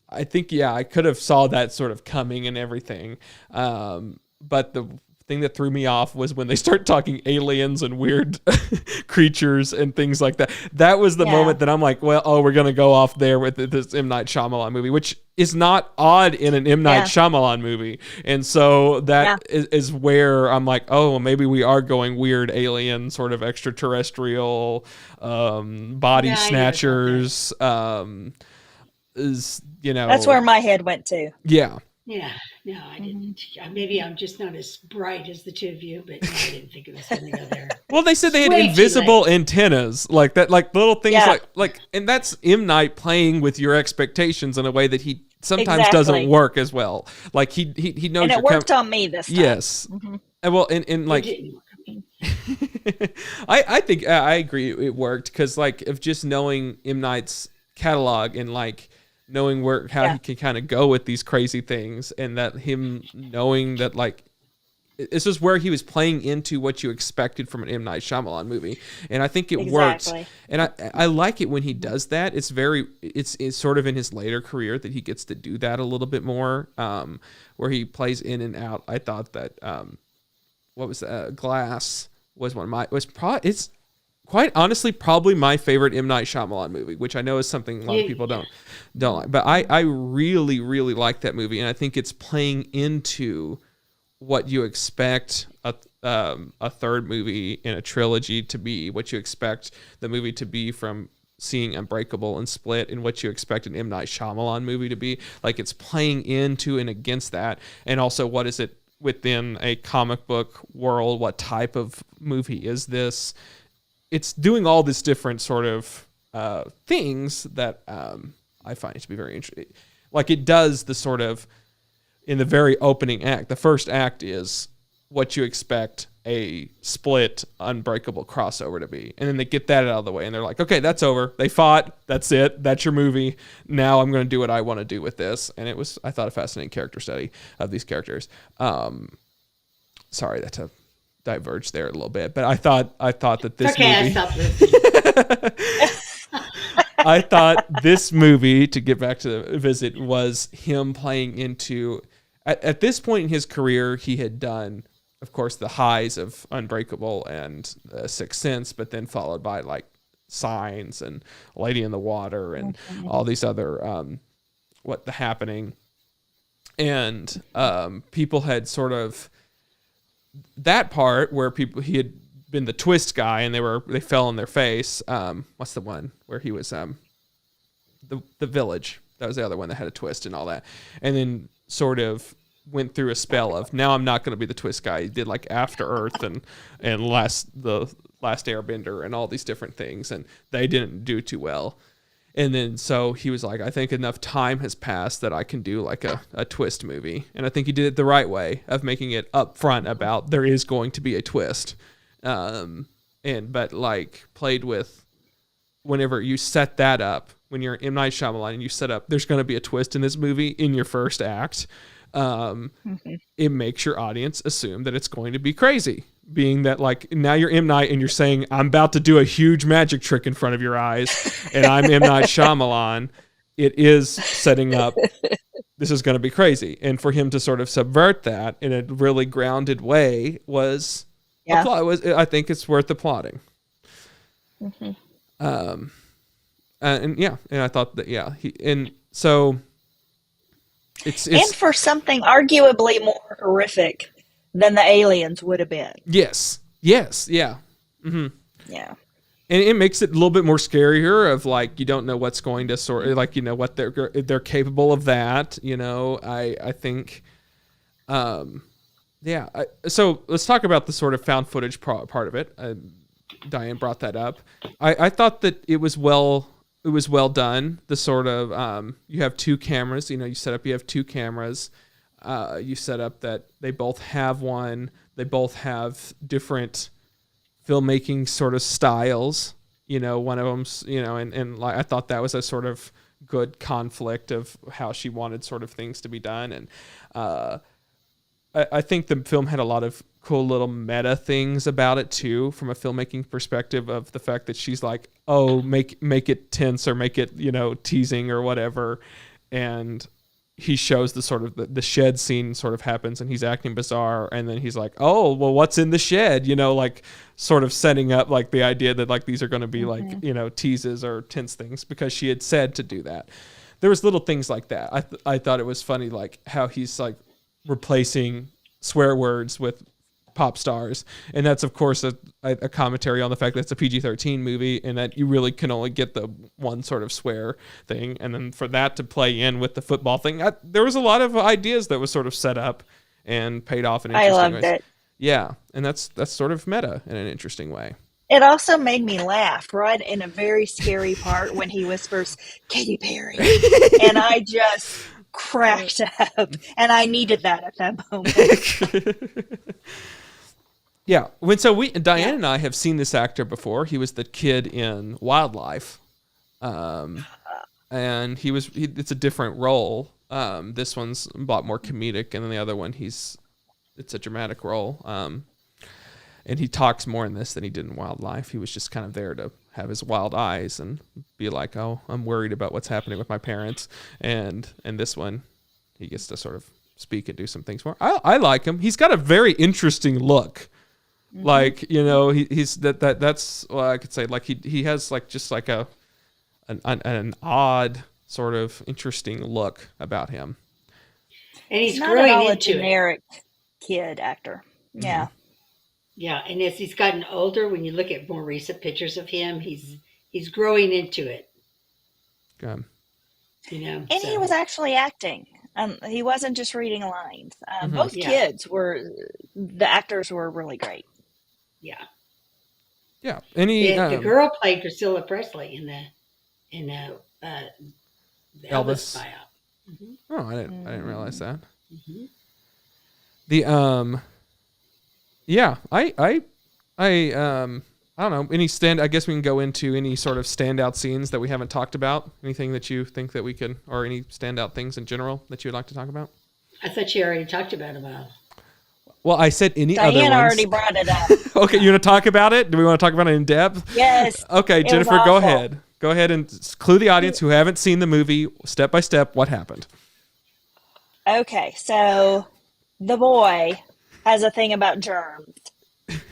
I think, yeah, I could have saw that sort of coming and everything. But the thing that threw me off was when they start talking aliens and weird creatures and things like that. That was the moment that I'm like, well, we're going to go off there with this M. Night Shyamalan movie, which is not odd in an M. Night Shyamalan movie. And so that is where I'm like, oh, maybe we are going weird alien, sort of extraterrestrial, body snatchers, is, that's where my head went to. Yeah, no, I didn't. Maybe I'm just not as bright as the two of you, but no, I didn't think it was going to go there. Well, they said they had invisible antennas, like that, like little things, like, and that's M. Night playing with your expectations in a way that he sometimes doesn't work as well. Like he knows, and it worked on me this time. Yes, and well, and like, I think I agree it worked because like of just knowing M. Night's catalog and like knowing how he can kind of go with these crazy things, and that him knowing that like this is where he was playing into what you expected from an M. Night Shyamalan movie, and I think it worked. And I like it when he does that. It's sort of in his later career that he gets to do that a little bit more, where he plays in and out. I thought that what was Glass was it's quite honestly probably my favorite M. Night Shyamalan movie, which I know is something a lot of people don't like. But I really, really like that movie, and I think it's playing into what you expect a third movie in a trilogy to be, what you expect the movie to be from seeing Unbreakable and Split, and what you expect an M. Night Shyamalan movie to be. Like, it's playing into and against that, and also what is it within a comic book world? What type of movie is this? It's doing all this different sort of things that I find it to be very interesting. Like it does the sort of, in the very opening act, the first act is what you expect a Split Unbreakable crossover to be. And then they get that out of the way and they're like, okay, that's over. They fought. That's it. That's your movie. Now I'm going to do what I want to do with this. And it was, I thought, a fascinating character study of these characters. Sorry, that's a diverged there a little bit, but I thought that this movie I thought this movie, to get back to the visit, was him playing into at this point in his career, he had done, of course, the highs of Unbreakable and Sixth Sense, but then followed by like Signs and Lady in the Water and all these other The Happening, and people had sort of that part where he had been the twist guy and they fell on their face. What's the one where he was the Village? That was the other one that had a twist and all that. And then sort of went through a spell of, now I'm not going to be the twist guy. He did like After Earth and the Last Airbender and all these different things, and they didn't do too well. And then so he was like, I think enough time has passed that I can do like a twist movie. And I think he did it the right way of making it upfront about there is going to be a twist. But like played with, whenever you set that up, when you're M. Night Shyamalan and you set up, there's going to be a twist in this movie in your first act. It makes your audience assume that it's going to be crazy. Being that like now you're M. Night and you're saying, I'm about to do a huge magic trick in front of your eyes and I'm M. Night Shyamalan, it is setting up, this is going to be crazy. And for him to sort of subvert that in a really grounded way was, I think it's worth applauding. And I thought that, so it's and for something arguably more horrific than the aliens would have been. Yes. Yeah. Mm-hmm. Yeah. And it makes it a little bit more scarier of like, you don't know what's going to sort of like, what they're capable of that, I think, so let's talk about the sort of found footage part of it. Diane brought that up. I thought that it was well done. The sort of, you have two cameras, you have two cameras. You set up that they both have one. They both have different filmmaking sort of styles. One of them's, and like, I thought that was a sort of good conflict of how she wanted sort of things to be done. And I think the film had a lot of cool little meta things about it too, from a filmmaking perspective, of the fact that she's like, oh, make it tense or make it, teasing or whatever. And then and he shows the sort of the shed scene sort of happens, and he's acting bizarre, and then he's like, oh, well, what's in the shed? Like sort of setting up like the idea that like these are going to be like, teases or tense things, because she had said to do that. There was little things like that. I thought it was funny, like how he's like replacing swear words with pop stars, and that's of course a commentary on the fact that it's a PG-13 movie and that you really can only get the one sort of swear thing, and then for that to play in with the football thing, there was a lot of ideas that was sort of set up and paid off in interesting I loved ways. it. Yeah, and that's sort of meta in an interesting way. It also made me laugh right in a very scary part when he whispers Katy Perry, and I just cracked up, and I needed that at that moment. Yeah, Diane and I have seen this actor before. He was the kid in Wildlife, and it's a different role. This one's a lot more comedic, and then the other one it's a dramatic role. And he talks more in this than he did in Wildlife. He was just kind of there to have his wild eyes and be like, oh, I'm worried about what's happening with my parents. And this one, he gets to sort of speak and do some things more. I like him. He's got a very interesting look. Mm-hmm. Like, he's that's well, I could say like he has like just like an odd sort of interesting look about him. And he's not growing at all into a generic kid actor. Yeah. Mm-hmm. Yeah, and as he's gotten older, when you look at more recent pictures of him, he's growing into it. Good. And he was actually acting. He wasn't just reading lines. Both kids the actors were really great. Yeah. Yeah. The girl played Priscilla Presley in the Elvis buyout. Mm-hmm. Oh, I didn't realize that. Mm-hmm. Yeah, I don't know. I guess we can go into any sort of standout scenes that we haven't talked about. Anything that you think that we could, or any standout things in general that you would like to talk about? I thought you already talked about them all. Well, I said any Diane other ones. already brought it up. Okay, you want to talk about it? Do we want to talk about it in depth? Yes. Okay, Jennifer, go ahead. Go ahead and clue the audience who haven't seen the movie step by step what happened. Okay, so the boy has a thing about germs,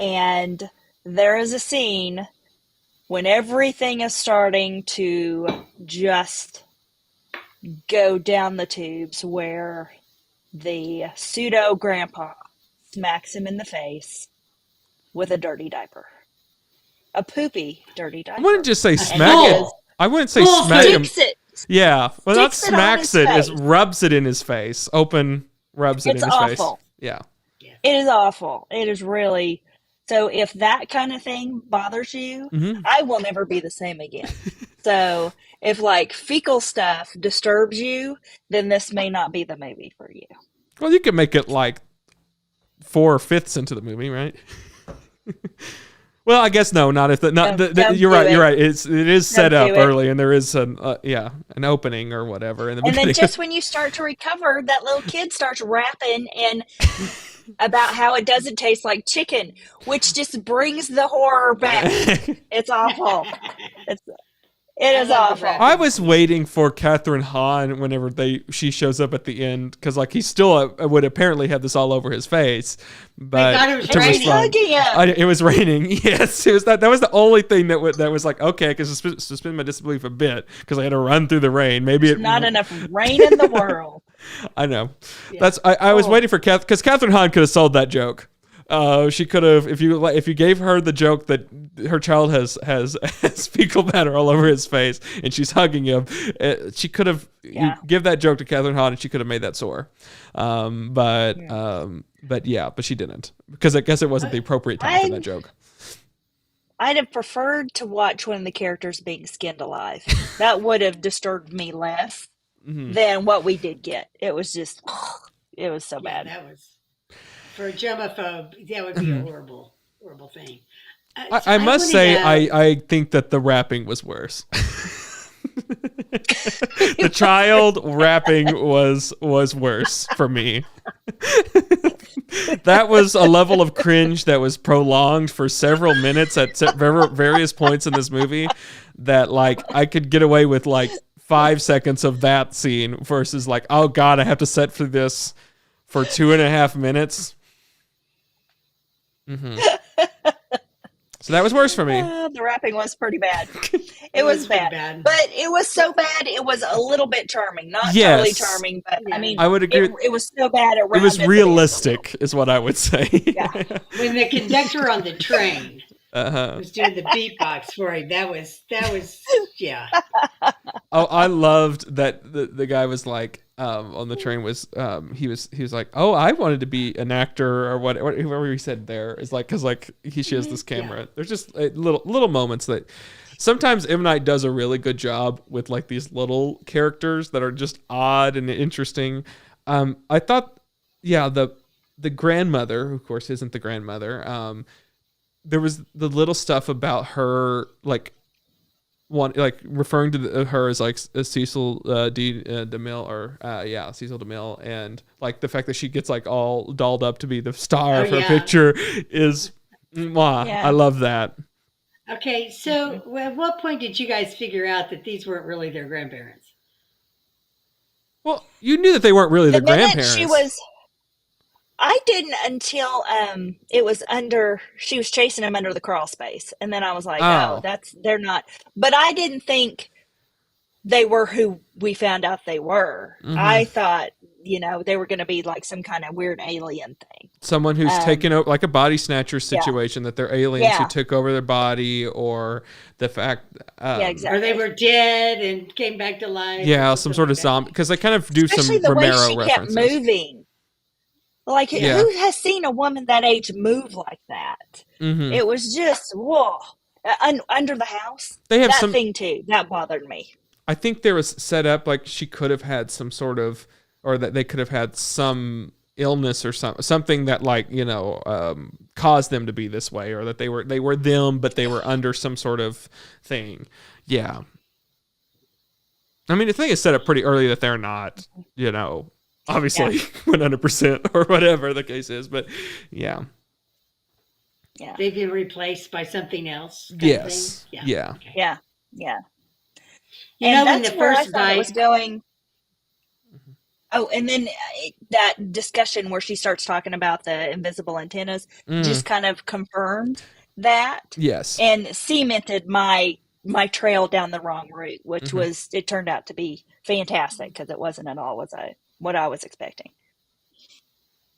and there is a scene when everything is starting to just go down the tubes where the pseudo grandpa smacks him in the face with a dirty diaper, a poopy dirty diaper. I wouldn't just say smack it. I wouldn't say smack him. Yeah, well, not smacks it, is rubs it in his face. Rubs it in his awful. face. Yeah. It is awful. It is really. So if that kind of thing bothers you, I will never be the same again. So if like fecal stuff disturbs you, then this may not be the movie for you. Well, you can make it like 4/5 into the movie, right? Well, I guess no, not if you're right. You're right. It is set up early, and there is an opening or whatever in the beginning. And then just when you start to recover, that little kid starts rapping and about how it doesn't taste like chicken, which just brings the horror back. It's awful. It is awful. I was waiting for Catherine Hahn whenever she shows up at the end, because like he still would apparently have this all over his face. But it was raining. It was raining. Yes, it was that. That was the only thing that was like, okay, I can suspend my disbelief a bit because I had to run through the rain. Maybe There's not enough rain in the world. I know. Yeah. I was waiting for because Catherine Hahn could have sold that joke. She could have, if you gave her the joke that her child has fecal matter all over his face and she's hugging him, she could have give that joke to Catherine Hahn and she could have made that sore. But she didn't, because I guess it wasn't the appropriate time for that joke. I'd have preferred to watch one of the characters being skinned alive. That would have disturbed me less than what we did get. It was just, it was so bad. That was. For a germaphobe, that would be a horrible, horrible thing. I must say, I think that the rapping was worse. The child rapping was worse for me. That was a level of cringe that was prolonged for several minutes at various points in this movie that, like, I could get away with, like, 5 seconds of that scene versus like, oh God, I have to sit through this for 2.5 minutes. Mm-hmm. So that was worse for me. The rapping was pretty bad. It was bad. But it was so bad, it was a little bit charming. Not Charlie charming, but I mean, I would agree. It was so bad. It was realistic, is what I would say. Yeah. When the conductor on the train was doing the beatbox for him, that was yeah. Oh, I loved that the guy was like, on the train was he was like, oh, I wanted to be an actor or whoever he said there is like, because like she has this camera. Yeah. There's just little moments that sometimes M. Night does a really good job with like these little characters that are just odd and interesting. I thought, the grandmother, who of course isn't the grandmother. There was the little stuff about her, like referring to her as like Cecil DeMille or Cecil DeMille, and like the fact that she gets like all dolled up to be the star of her picture is, I love that. Okay, so at what point did you guys figure out that these weren't really their grandparents? Well, you knew that they weren't really their grandparents. I didn't until she was chasing him under the crawl space. And then I was like, they're not. But I didn't think they were who we found out they were. Mm-hmm. I thought, they were going to be like some kind of weird alien thing. Someone who's taken over, like a body snatcher situation, that they're aliens who took over their body, or the fact... exactly. Or they were dead and came back to life. Yeah, some sort of zombie. Because they kind of do Especially some Romero references. Especially the way she kept moving. Like, who has seen a woman that age move like that? Mm-hmm. It was just, whoa. Under the house, they have thing too. That bothered me. I think there was set up like she could have had some sort of, or that they could have had some illness or something that like, caused them to be this way, or that they were them, but they were under some sort of thing. Yeah. I mean, the thing is set up pretty early that they're not, obviously 100% or whatever the case is, but yeah. They've been replaced by something else. Yes. Yeah. Okay. Yeah. When the first guy was going. Oh, and then that discussion where she starts talking about the invisible antennas just kind of confirmed that. Yes. And cemented my trail down the wrong route, which it turned out to be fantastic, because it wasn't at all what I was expecting.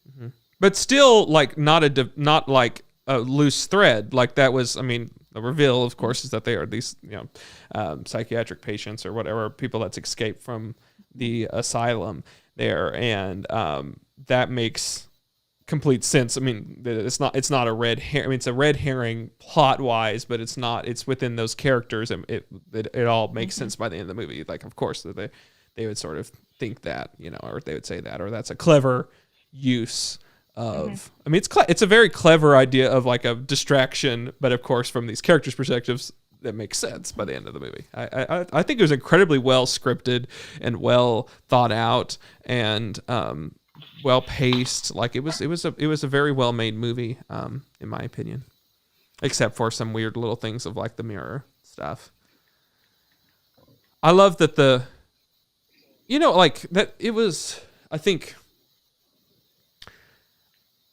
Mm-hmm. But still, like, not like a loose thread. Like, that was, I mean, the reveal, of course, is that they are these, psychiatric patients or whatever, people that's escaped from the asylum there, and that makes complete sense. I mean, it's not a red herring. I mean, it's a red herring plot wise, but it's not. It's within those characters, and it all makes sense by the end of the movie. Like, of course, that they would sort of think that, or they would say that, or that's a clever use of. I mean, it's a very clever idea of like a distraction, but of course, from these characters' perspectives, that makes sense by the end of the movie. I think it was incredibly well scripted and well thought out and well paced. Like it was a very well made movie, in my opinion, except for some weird little things of like the mirror stuff. I love that that it was, I think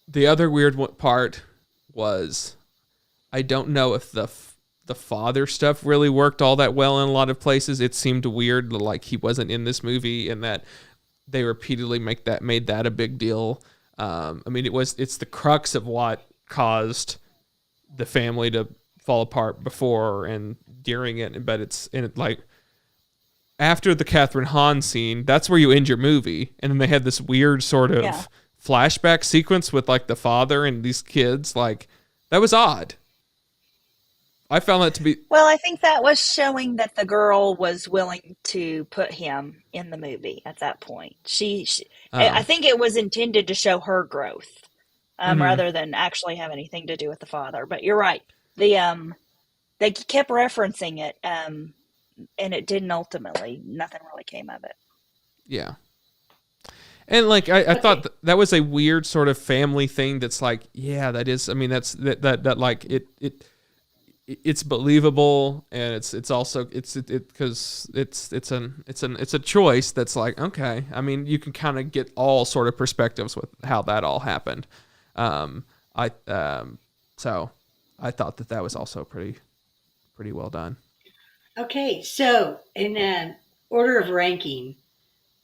the other weird part was, I don't know if the father stuff really worked all that well in a lot of places. It seemed weird, like he wasn't in this movie, and that they repeatedly made that a big deal. I mean, it's the crux of what caused the family to fall apart before and during it, but it's in it like after the Catherine Hahn scene, that's where you end your movie, and then they had this weird sort of flashback sequence with like the father and these kids. Like, that was odd. I found that to be... Well, I think that was showing that the girl was willing to put him in the movie at that point. I think it was intended to show her growth, rather than actually have anything to do with the father. But you're right. They kept referencing it, and it didn't ultimately. Nothing really came of it. Yeah. And like I thought that was a weird sort of family thing. That's like, yeah, that is. I mean, that like it. it's believable, and it's also it's because it's a choice that's like, okay, I mean, you can kind of get all sort of perspectives with how that all happened. I so I thought that was also pretty well done. Okay, so in order of ranking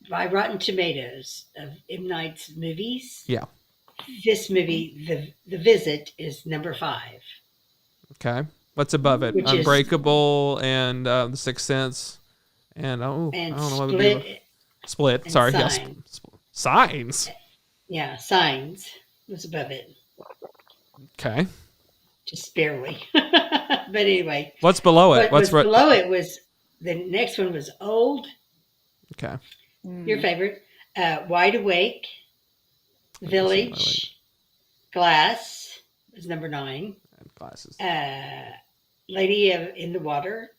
by Rotten Tomatoes of M. Night's movies, Yeah. this movie, the Visit, is number 5. Okay. What's above it? Which is Unbreakable and The Sixth Sense, and I don't know what would be Split. and Sorry, yes. Sign. Signs. Yeah, Signs was above it, Okay. just barely. But anyway, What's below it? what was below it was the next one was Old. Okay. Your favorite, Wide Awake, Village, Glass was number 9. And Glasses. Lady in the Water,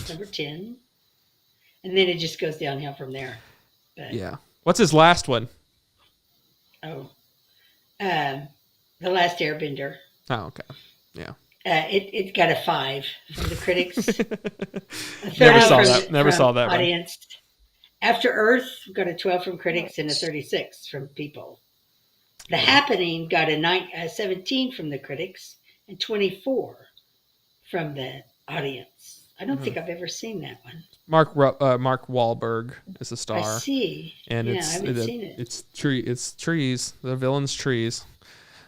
number 10. And then it just goes downhill from there. But, Yeah. What's his last one? Oh. The Last Airbender. Oh, okay. Yeah. It got a 5 from the critics. Never saw that. Never saw that audience. One. After Earth got a 12 from critics and a 36 from people. The Happening got a 17 from the critics and 24 from the audience. I don't think I've ever seen that one. Mark Wahlberg is the star. I see. And I haven't seen it. It's trees. The villain's trees.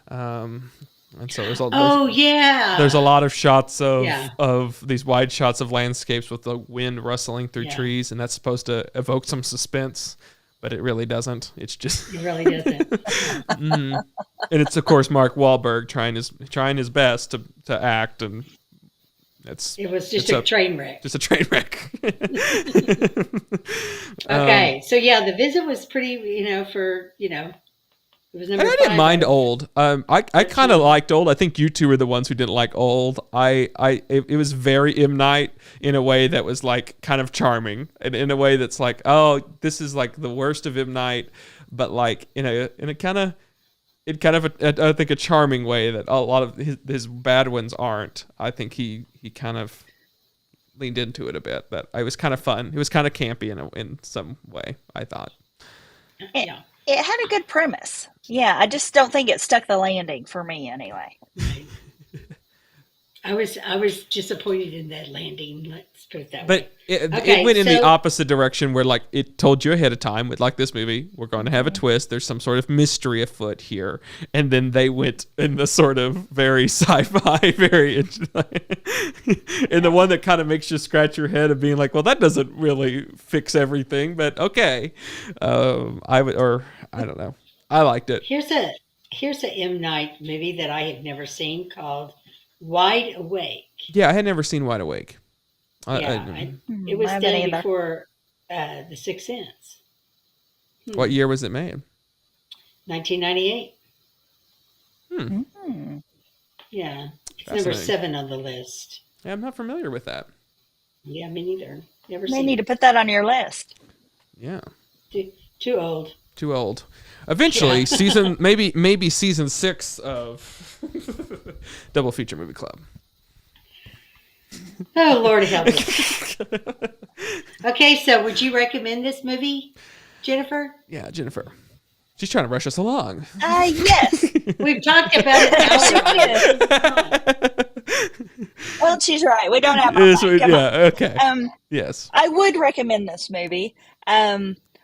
And so there's a lot of shots of these wide shots of landscapes with the wind rustling through trees, and that's supposed to evoke some suspense, but it really doesn't. It's just it really doesn't. And it's of course Mark Wahlberg trying his best to act, and it was just a train wreck. Just a train wreck. Okay, so The Visit was pretty, it was number 5. I didn't mind Old. I kind of liked Old. I think you two were the ones who didn't like Old. It was very M. Night in a way that was like kind of charming, and in a way that's like, oh, this is like the worst of M. Night, but like in a kind of I think a charming way that a lot of his bad ones aren't. I think he kind of leaned into it a bit. That it was kind of fun. It was kind of campy in some way, I thought. Yeah. It had a good premise. Yeah, I just don't think it stuck the landing for me anyway. I was disappointed in that landing. Let's put it that way. But it went in the opposite direction, where like it told you ahead of time with like this movie, we're going to have a twist. There's some sort of mystery afoot here, and then they went in the sort of very sci-fi, very and the one that kind of makes you scratch your head of being like, well, that doesn't really fix everything, but okay. I don't know. I liked it. Here's a M. Night movie that I have never seen called Wide Awake. Yeah, I had never seen Wide Awake. It was done before The Sixth Sense. What year was it made? 1998. Yeah, it's number 7 on the list. Yeah, I'm not familiar with that. Yeah, me neither. Never May seen need to put that on your list. Yeah. Too old. Too old. Eventually, maybe season 6 of Double Feature Movie Club. Oh, Lord help us. Okay, so would you recommend this movie, Jennifer? Yeah, Jennifer. She's trying to rush us along. Yes. We've talked about it. Well, she's right. We don't have much time. Okay. Yes. I would recommend this movie.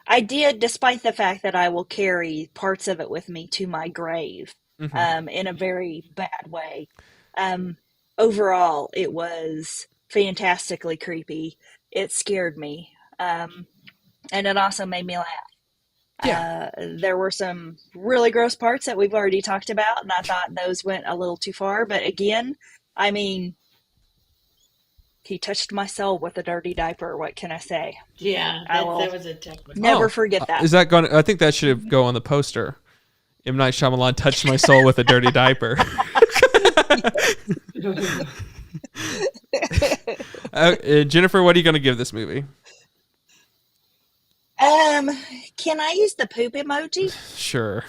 I did, despite the fact that I will carry parts of it with me to my grave, in a very bad way. Overall, it was fantastically creepy. It scared me. And it also made me laugh. Yeah. There were some really gross parts that we've already talked about, and I thought those went a little too far. But again, I mean, he touched my soul with a dirty diaper. What can I say? Yeah, that was a tough one. Never forget that. Is that going? I think that should go on the poster. M. Night Shyamalan touched my soul with a dirty diaper. Jennifer, what are you going to give this movie? Can I use the poop emoji? Sure.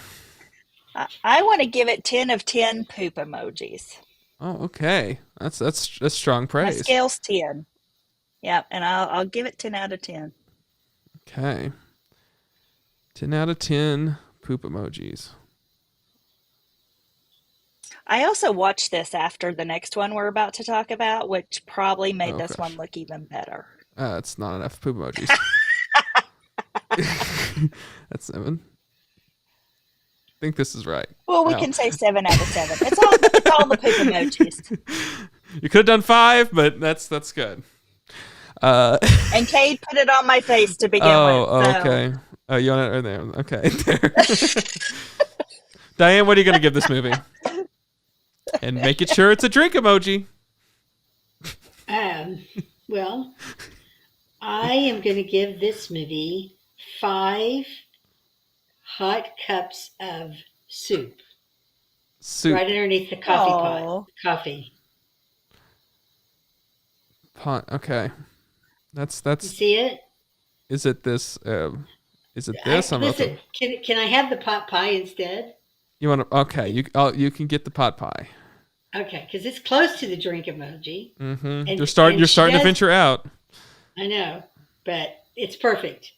I want to give it 10 of 10 poop emojis. Oh, okay. That's strong My praise. scale's 10. Yep, and I'll give it 10 out of 10. Okay. 10 out of 10 poop emojis. I also watched this after the next one we're about to talk about, which probably made this one look even better. It's not enough poop emojis. That's 7. I think this is right. Well, we can say 7 out of 7. It's all the poop emojis. You could have done 5, but that's good. And Cade put it on my face to begin with. Oh, okay. Oh, you want it right there? Okay. Diane, what are you going to give this movie? And make it sure it's a drink emoji. Well, I am going to give this movie 5 hot cups of soup. Soup. Right underneath the coffee pot. Coffee. Pot. Okay. That's. You see it? Is it this? Is it this? Listen, can I have the pot pie instead? You want to? Okay. You can get the pot pie. Okay, because it's close to the drink emoji. Mm-hmm. You're starting to venture out. I know, but it's perfect.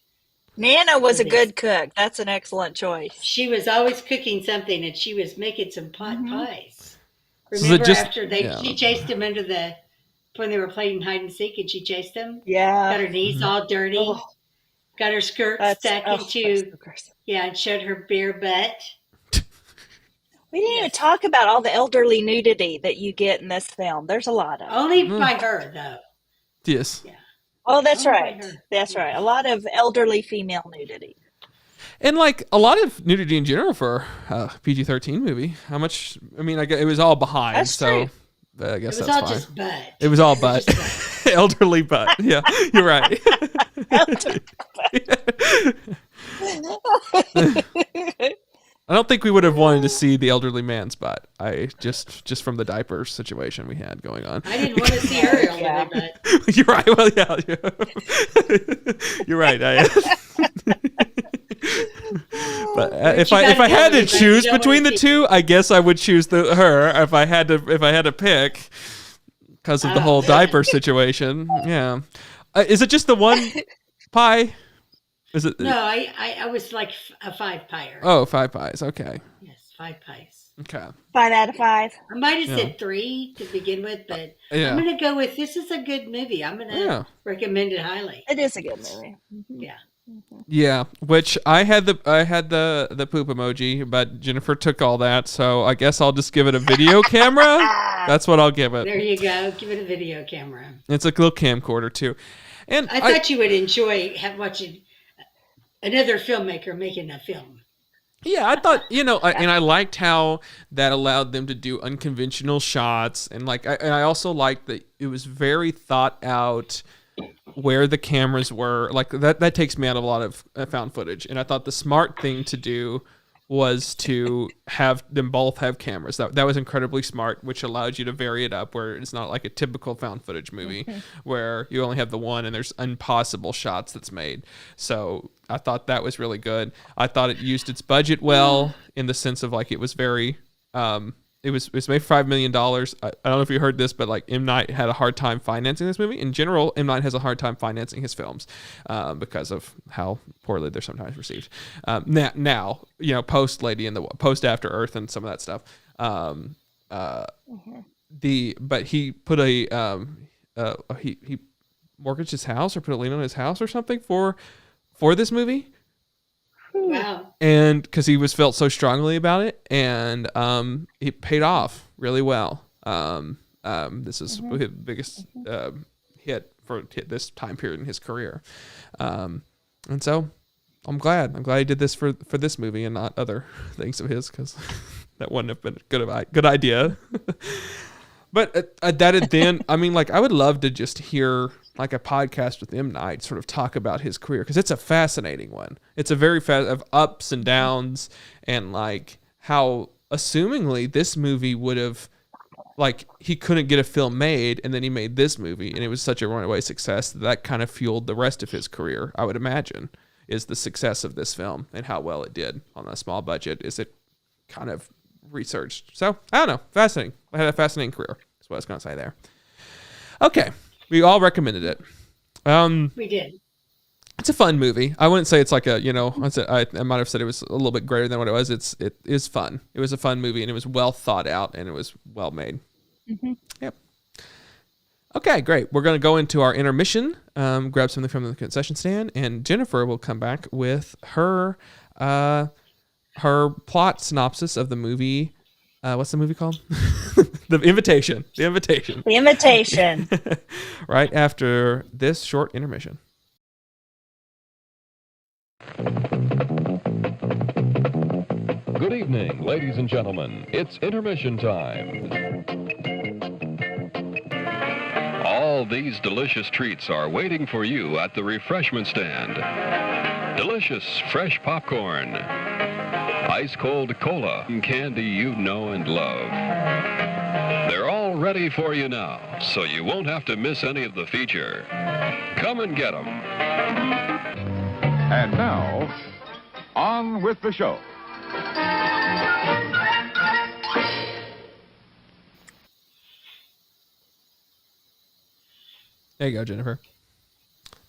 Nana was a good cook. That's an excellent choice. She was always cooking something, and she was making some pot pies. Remember after she chased him when they were playing hide and seek, and she chased him? Yeah. Got her knees all dirty. Got her skirt stuck into, and showed her bare butt. We didn't even talk about all the elderly nudity that you get in this film. There's a lot of it. Only by her, though. Yes. Yeah. Oh, that's right. That's right. A lot of elderly female nudity. And like a lot of nudity in general for a PG-13 movie. How much? I mean, it was all behind. That's true. I guess it was that's all fine. just butt. It was all butt. Elderly butt. Yeah, you're right. I don't think we would have wanted to see the elderly man's butt. I just from the diaper situation we had going on. I didn't want to see her elderly butt. You're right. Well, yeah. You're right. But if I had to choose between the two, I guess I would choose her. If I had to pick, because of the whole diaper situation. Yeah. Is it just the one pie? Is it? No, I was like a 5 pier. Oh, 5 pies. Okay. Yes, 5 pies. Okay. 5 out of 5. I might have said 3 to begin with, but I'm going to go with this is a good movie. I'm going to recommend it highly. It is a good movie. Mm-hmm. Yeah. Yeah, which I had the poop emoji, but Jennifer took all that, so I guess I'll just give it a video camera. That's what I'll give it. There you go. Give it a video camera. It's a little camcorder too. And I thought you would enjoy watching another filmmaker making a film. Yeah, I thought, and I liked how that allowed them to do unconventional shots, and I also liked that it was very thought out where the cameras were. Like that takes me out of a lot of found footage, and I thought the smart thing to do was to have them both have cameras. That was incredibly smart, which allowed you to vary it up where it's not like a typical found footage movie where you only have the one and there's impossible shots that's made. So I thought that was really good. I thought it used its budget well in the sense of like it was very it was made for $5 million. I don't know if you heard this, but like M. Night had a hard time financing this movie. In general, M. Night has a hard time financing his films because of how poorly they're sometimes received. Now, post post After Earth and some of that stuff. But he put he mortgaged his house or put a lien on his house or something for this movie. Wow. And because he felt so strongly about it, and it paid off really well. This is his biggest hit for this time period in his career, and so I'm glad he did this for this movie and not other things of his, because that wouldn't have been a good idea. But I would love to just hear like a podcast with M. Night sort of talk about his career, because it's a fascinating one. It's a very of ups and downs, and like how assumingly this movie would have, like, he couldn't get a film made, and then he made this movie, and it was such a runaway success that kind of fueled the rest of his career, I would imagine, is the success of this film and how well it did on a small budget. Is it kind of researched. So I don't know. Fascinating. I had a fascinating career. That's what I was going to say there. Okay. We all recommended it. We did. It's a fun movie. I wouldn't say it's like a, I might have said it was a little bit greater than what it was. It is fun. It was a fun movie, and it was well thought out, and it was well made. Mm-hmm. Yep. Okay, great. We're going to go into our intermission, grab something from the concession stand, and Jennifer will come back with her plot synopsis of the movie. What's the movie called? The Invitation. The Invitation. The Invitation. Right after this short intermission. Good evening, ladies and gentlemen. It's intermission time. All these delicious treats are waiting for you at the refreshment stand. Delicious fresh popcorn, ice-cold cola, and candy you know and love. They're all ready for you now, so you won't have to miss any of the feature. Come and get them. And now, on with the show. There you go, Jennifer.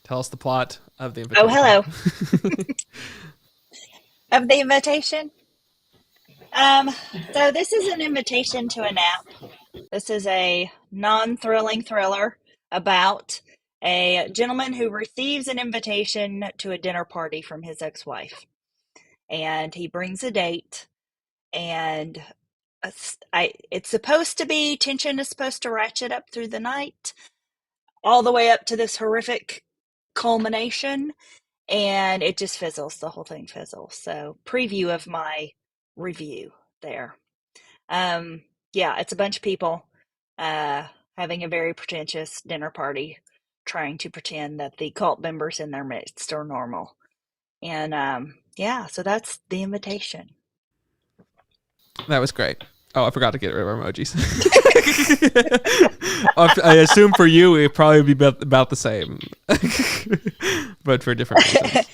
Tell us the plot of The Invitation. Oh, hello. Of The Invitation? So this is an invitation to a nap. This is a non-thrilling thriller about a gentleman who receives an invitation to a dinner party from his ex-wife. And he brings a date, and it's supposed to be, tension is supposed to ratchet up through the night, all the way up to this horrific culmination, and it just fizzles. The whole thing fizzles. So, preview of my review there. Yeah, it's a bunch of people having a very pretentious dinner party, trying to pretend that the cult members in their midst are normal. And yeah, so that's The Invitation. That was great. Oh, I forgot to get rid of our emojis. I assume for you it'd probably be about the same, but for different reasons.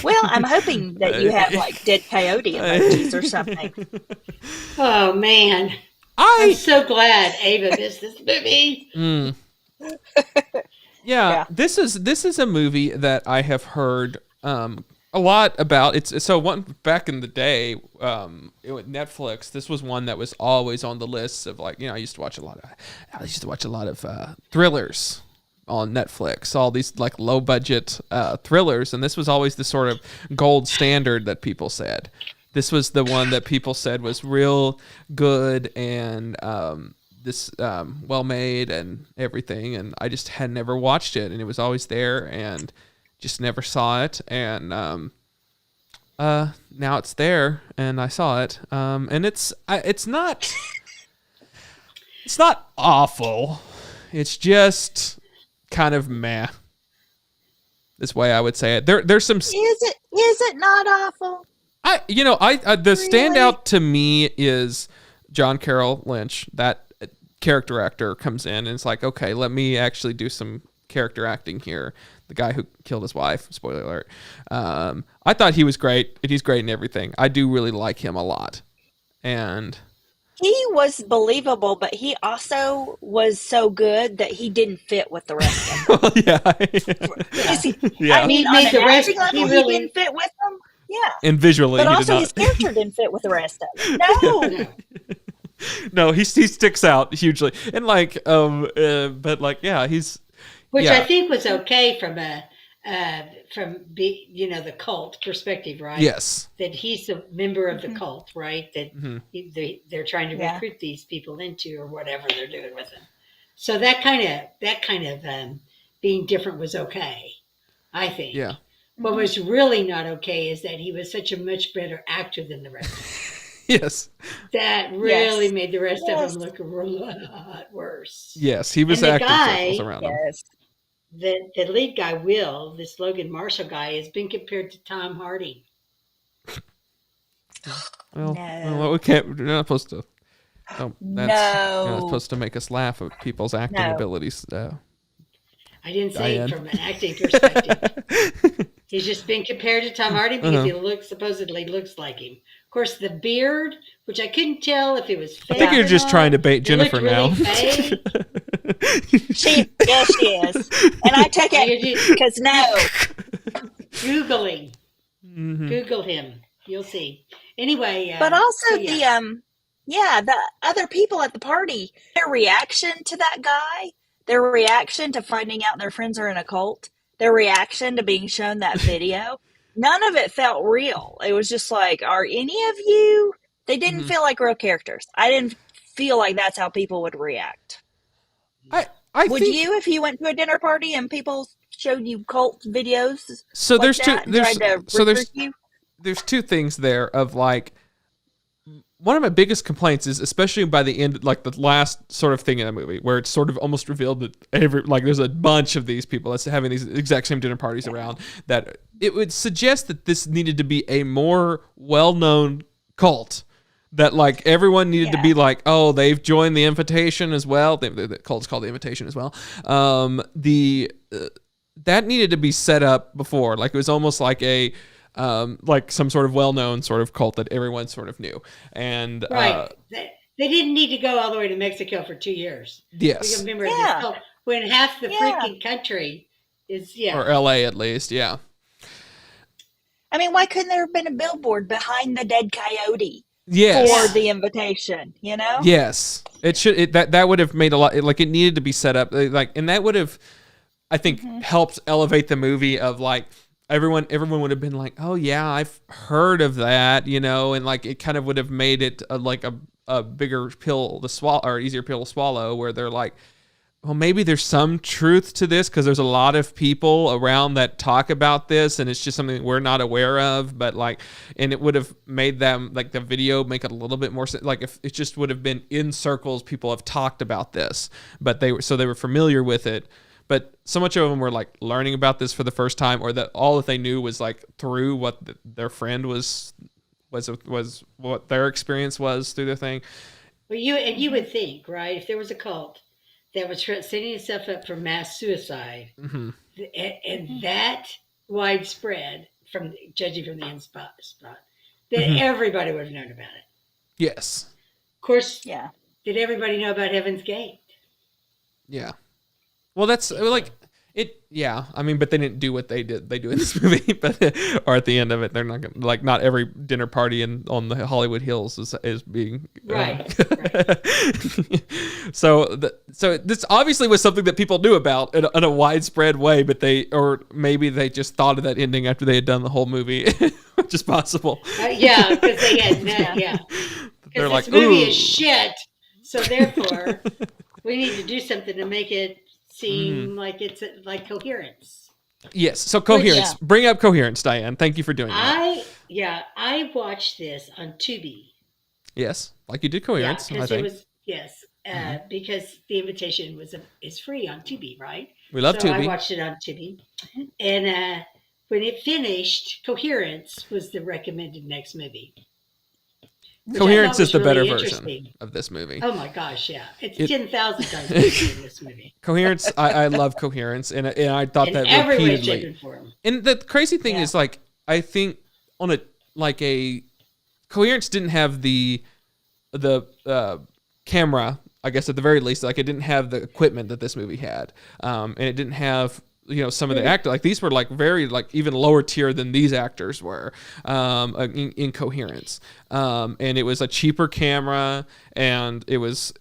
Well, I'm hoping that you have like dead coyote emojis or something. Oh man, I'm so glad Ava missed this movie. Yeah, this is a movie that I have heard a lot about. It's so one back in the day, Netflix. This was one that was always on the list of like, I used to watch a lot of thrillers on Netflix. All these like low budget thrillers, and this was always the sort of gold standard that people said. This was the one that people said was real good and this well made and everything. And I just had never watched it, and it was always there and just never saw it. And now it's there, and I saw it. And it's not awful. It's just kind of meh. This way I would say it. There's some. Is it not awful? The standout to me is John Carroll Lynch. That character actor comes in and it's like, okay, let me actually do some character acting here. The guy who killed his wife. Spoiler alert. I thought he was great. He's great in everything. I do really like him a lot. And he was believable, but he also was so good that he didn't fit with the rest of them. Well, yeah. I mean, on an acting level, he didn't fit with them. Yeah. And visually, but he also did not. his character didn't fit with the rest of them. No. No, he sticks out hugely. And like, but like, yeah, he's. Which I think was okay from the cult perspective, right? Yes. That he's a member of the cult, right? That they're trying to recruit these people into or whatever they're doing with them. So that kind of being different was okay, I think. Yeah. What was really not okay is that he was such a much better actor than the rest of them. Yes. That really made the rest of them look a lot worse. Yes, he was acting circles around him. The lead guy, Will, this Logan Marshall guy, has been compared to Tom Hardy. Well, we can't. We're not supposed to. Oh, you're not supposed to make us laugh at people's acting abilities. I didn't say Diane. it from an acting perspective. He's just been compared to Tom Hardy because he supposedly looks like him. Of course, the beard, which I couldn't tell if it was fake. I think you're just trying to bait Jennifer now. Fake. She is. And I take it because no. Googling. Mm-hmm. Google him. You'll see. Anyway. But also the other people at the party, their reaction to that guy, their reaction to finding out their friends are in a cult, their reaction to being shown that video, none of it felt real. It was just like, are any of you? They didn't feel like real characters. I didn't feel like that's how people would react. Would you if you went to a dinner party and people showed you cult videos? So like there's two things there of like, one of my biggest complaints is, especially by the end, like the last sort of thing in the movie, where it's sort of almost revealed that there's a bunch of these people that's having these exact same dinner parties around, that it would suggest that this needed to be a more well-known cult. That like everyone needed to be like, oh, they've joined the invitation as well. The cult's called the Invitation as well. That needed to be set up before. Like it was almost like a like some sort of well-known sort of cult that everyone sort of knew. And right, they didn't need to go all the way to Mexico for 2 years. Yes, we remember when half the freaking country is or LA at least. Yeah. I mean, why couldn't there have been a billboard behind the dead coyote? Yes. For the invitation, you know? Yes. It should that would have made a lot, like it needed to be set up like, and that would have, I think, helped elevate the movie of like everyone would have been like, oh yeah, I've heard of that, you know, and like it kind of would have made it like a bigger pill to swallow, or easier pill to swallow, where they're like, well, maybe there's some truth to this because there's a lot of people around that talk about this, and it's just something that we're not aware of. But like, and it would have made them, like the video, make it a little bit more like if it just would have been in circles, people have talked about this, but they were familiar with it. But so much of them were like learning about this for the first time, or that all that they knew was like through what their friend was what their experience was through their thing. Well, you would think, right, if there was a cult that was setting itself up for mass suicide, and that widespread, from judging from the end spot, that everybody would have known about it. Yes. Of course. Yeah. Did everybody know about Heaven's Gate? Yeah. Well, that's like it. Yeah. I mean, but they didn't do what they do in this movie. But or at the end of it, they're not gonna, like, not every dinner party on the Hollywood Hills is being right. So this obviously was something that people knew about in a widespread way, but maybe they just thought of that ending after they had done the whole movie, which is possible. Yeah, because they had because this movie is shit. So therefore, we need to do something to make it seem like it's like coherence. Yes. So coherence. Bring up coherence, Diane. Thank you for doing that. I watched this on Tubi. Yes, like you did coherence. Yeah, I think. Because the invitation is free on Tubi, right? We love Tubi. I watched it on Tubi, and when it finished, Coherence was the recommended next movie. Coherence is the better version of this movie. Oh my gosh, yeah. It's 10,000 times better than this movie. Coherence, I love Coherence, and I thought that repeatedly. And the crazy thing is, like, I think on Coherence didn't have the camera, I guess at the very least, like it didn't have the equipment that this movie had, and it didn't have, you know, some of the actors, like these were like very, like even lower tier than these actors were in Coherence, and it was a cheaper camera, and it was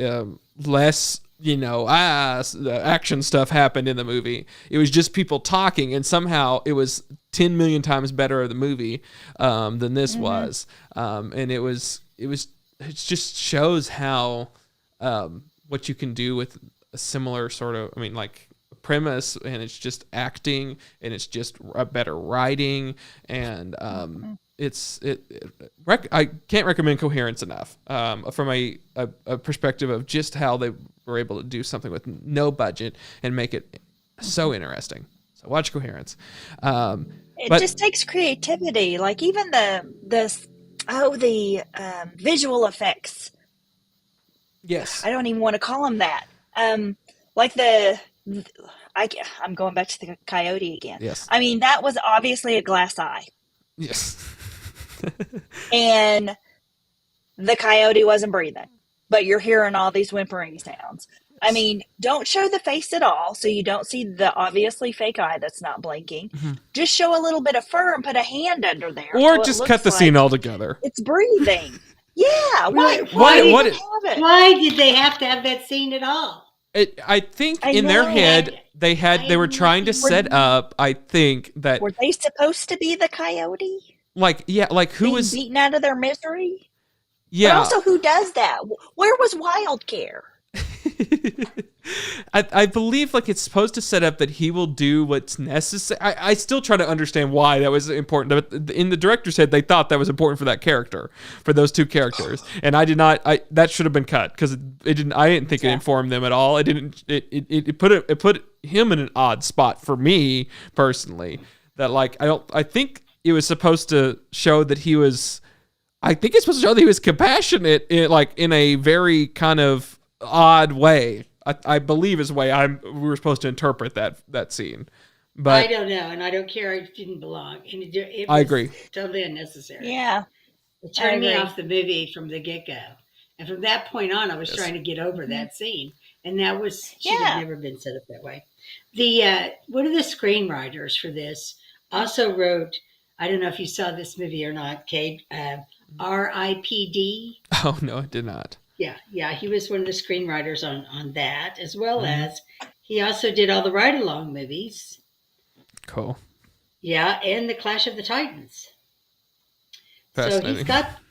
less, you know, the action stuff happened in the movie. It was just people talking, and somehow it was 10 million times better of the movie than this was, and it just shows how what you can do with a similar sort of, I mean, like, premise, and it's just acting, and it's just a better writing, and I can't recommend Coherence enough from a perspective of just how they were able to do something with no budget and make it so interesting. So watch Coherence. It just takes creativity, like even the visual effects. Yes, I don't even want to call them that. Like I'm going back to the coyote again. Yes. I mean, that was obviously a glass eye. Yes. And the coyote wasn't breathing, but you're hearing all these whimpering sounds. I mean, don't show the face at all, so you don't see the obviously fake eye that's not blinking. Mm-hmm. Just show a little bit of fur and put a hand under there, or so just it cut the looks scene like altogether. it's breathing. Yeah, Why why did they have to have that scene at all? I think I in their know. head they were trying to set up. I think that Were they supposed to be the coyote? like who Being was beaten out of their misery? yeah. But also, who does that? Where was Wild Care? I believe like it's supposed to set up that he will do what's necessary. I still try to understand why that was important. But in the director's head, they thought that was important for that character, for those two characters, and I did not. That should have been cut because it didn't. I didn't think it informed them at all. It didn't. It put him in an odd spot for me personally. That like I think it was supposed to show that he was. I think it's supposed to show that he was compassionate in a very kind of odd way. I believe is the way we were supposed to interpret that scene. But I don't know, and I don't care. It didn't belong. And it I was agree. Totally unnecessary. Yeah. It turned me off the movie from the get-go. And from that point on, I was trying to get over that scene. And that should have never been set up that way. One of the screenwriters for this also wrote, I don't know if you saw this movie or not, Cade, R.I.P.D. Oh, no, I did not. Yeah, he was one of the screenwriters on that, as well as he also did all the ride-along movies. Cool. Yeah, and the Clash of the Titans. So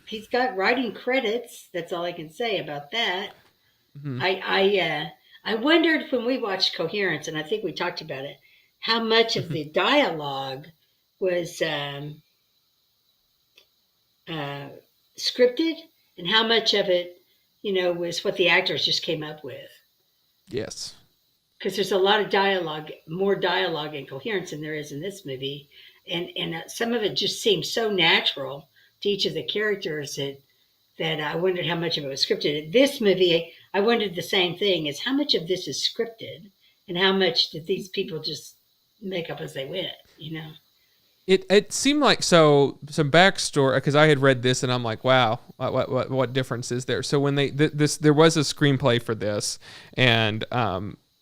he's got writing credits. That's all I can say about that. Mm-hmm. I wondered when we watched Coherence, and I think we talked about it, how much of the dialogue was scripted, and how much of it, was what the actors just came up with. Yes. Because there's a lot of dialogue, more dialogue in Coherence than there is in this movie. And some of it just seems so natural to each of the characters that I wondered how much of it was scripted. This movie, I wondered the same thing, is how much of this is scripted and how much did these people just make up as they went, It seemed like some backstory, because I had read this and I'm like, wow, what difference is there? So when there was a screenplay for this, and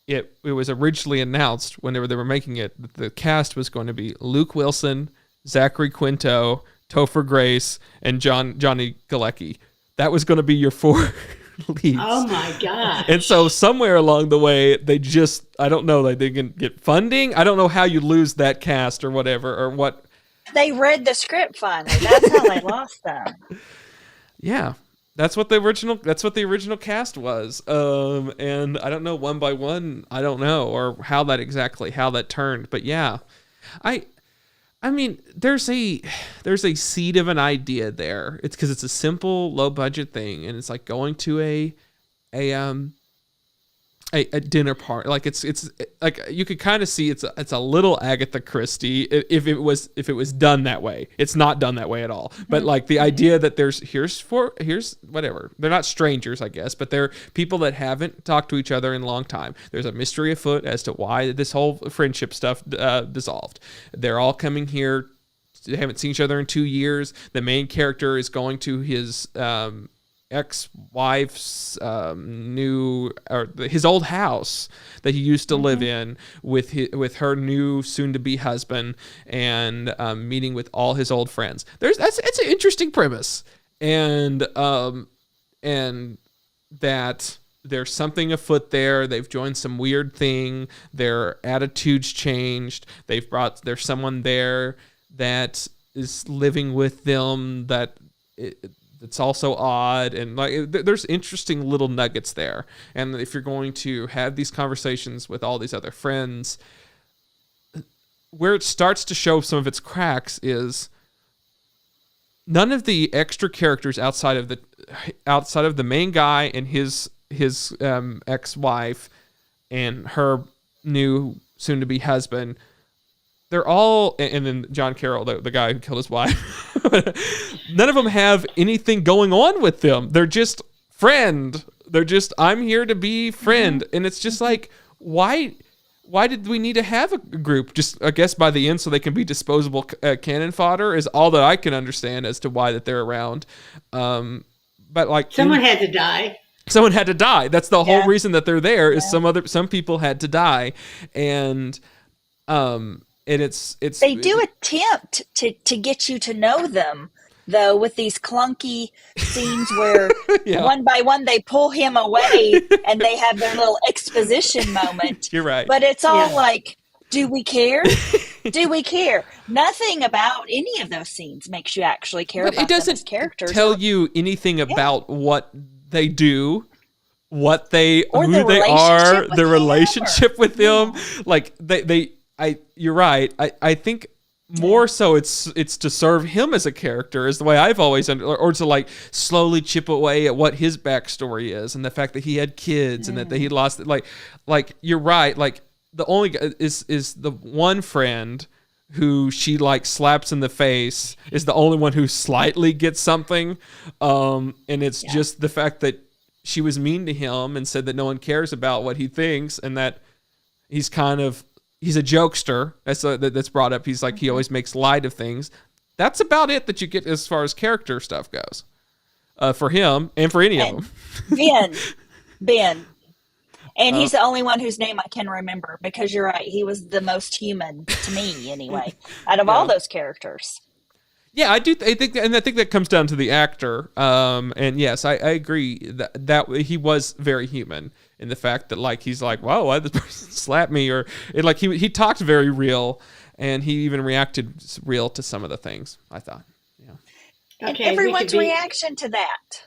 it was originally announced when they were making it that the cast was going to be Luke Wilson, Zachary Quinto, Topher Grace, and Johnny Galecki. That was going to be your four leads. Oh my God. And so somewhere along the way, I don't know, they didn't get funding. I don't know how you lose that cast or whatever, or what. They read the script finally. That's how they lost them. Yeah. That's what the original cast was. And I don't know, one by one, I don't know, or how that turned. But yeah. I mean, there's a seed of an idea there. It's because it's a simple, low budget thing, and it's like going to a dinner party. Like it's like you could kind of see it's a little Agatha Christie if it was done that way. It's not done that way at all. But like the idea that here's whatever. They're not strangers, I guess, but they're people that haven't talked to each other in a long time. There's a mystery afoot as to why this whole friendship stuff dissolved. They're all coming here. They haven't seen each other in 2 years. The main character is going to his ex-wife's his old house that he used to live in with her new soon-to-be husband, and meeting with all his old friends. It's an interesting premise, and that there's something afoot there. They've joined some weird thing. Their attitudes changed. There's someone there that is living with them that. It's also odd, and like there's interesting little nuggets there. And if you're going to have these conversations with all these other friends, where it starts to show some of its cracks is none of the extra characters outside of the main guy and his ex-wife and her new soon-to-be husband. They're all, and then John Carroll, the guy who killed his wife, none of them have anything going on with them. They're just friend. They're just, I'm here to be friend. And it's just like, why did we need to have a group? Just, I guess, by the end so they can be disposable cannon fodder is all that I can understand as to why that they're around. but like someone had to die. Someone had to die. That's the whole reason that they're there is Yeah. some people had to die. And it's They do attempt to get you to know them, though, with these clunky scenes where Yeah. one by one they pull him away and they have their little exposition moment. You're right. But it's all Yeah. like, do we care? Do we care? Nothing about any of those scenes makes you actually care But about it them as doesn't characters. tell you anything about what they do, what they Or who their they are, relationship with their him, relationship with them. Yeah. Like you're right. I think more so it's to serve him as a character is the way I've always or to like slowly chip away at what his backstory is and the fact that he had kids and that he lost it. Like you're right. Like the only is the one friend who she like slaps in the face is the only one who slightly gets something. And it's just the fact that she was mean to him and said that no one cares about what he thinks and that he's a jokester. That's brought up. He's like, he always makes light of things. That's about it that you get as far as character stuff goes. For him and for any of them. Ben. And he's the only one whose name I can remember because you're right. He was the most human to me anyway, out of all those characters. Yeah, I do. I think that comes down to the actor. And yes, I agree that he was very human in the fact that like he's like, wow, why did this person slap me? Or like he talked very real, and he even reacted real to some of the things. I thought, yeah. And everyone's reaction to that,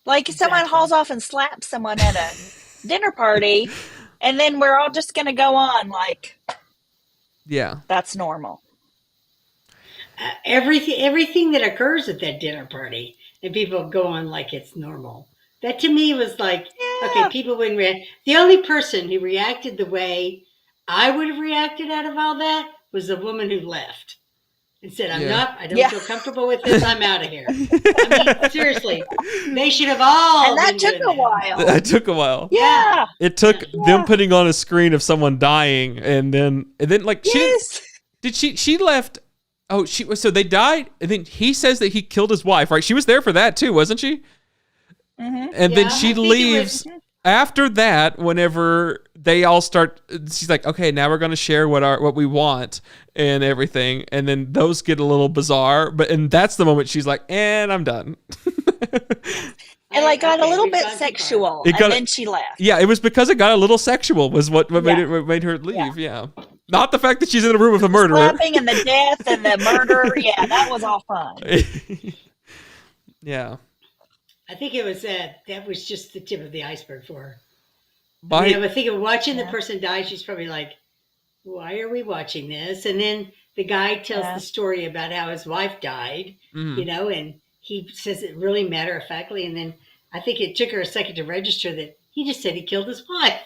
like someone hauls off and slaps someone at a dinner party, and then we're all just going to go on like, yeah, that's normal. Everything that occurs at that dinner party, and people go on like it's normal. That to me was like, okay, people wouldn't react. The only person who reacted the way I would have reacted out of all that was the woman who left and said, I don't feel comfortable with this. I'm out of here. I mean, seriously, they should have all. And that took a while. That took a while. Yeah. It took them putting on a screen of someone dying, and then like she left. Oh, so they died, and then he says that he killed his wife, right? She was there for that too, wasn't she? Mm-hmm. And then she leaves after that. Whenever they all start, she's like, "Okay, now we're going to share what we want and everything." And then those get a little bizarre, and that's the moment she's like, "And I'm done." And like got a little bit sexual, and then she left. Yeah, it was because it got a little sexual. Was what made her leave. Yeah. Not the fact that she's in a room with a murderer. Slapping and the death and the murder. Yeah, that was all fun. Yeah. I think it was that was just the tip of the iceberg for her. I would think of watching the person die. She's probably like, why are we watching this? And then the guy tells the story about how his wife died, and he says it really matter-of-factly. And then I think it took her a second to register that he just said he killed his wife.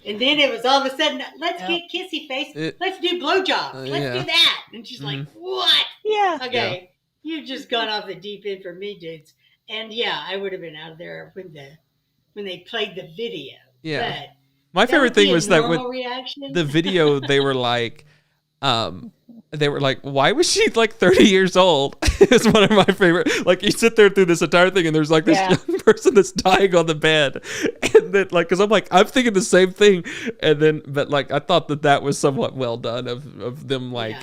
And then it was all of a sudden, let's get kissy face. Let's do blowjobs. Let's do that. And she's like, what? Yeah. Okay. You've just gone off the deep end for me, dudes. And I would have been out of there when they played the video. Yeah. But my favorite thing was that when reaction. the video, they were like, why was she like 30 years old? It's one of my favorite. Like, you sit there through this entire thing and there's like this young person that's dying on the bed. And then like, cause I'm thinking the same thing. And then, but like, I thought that was somewhat well done of them like,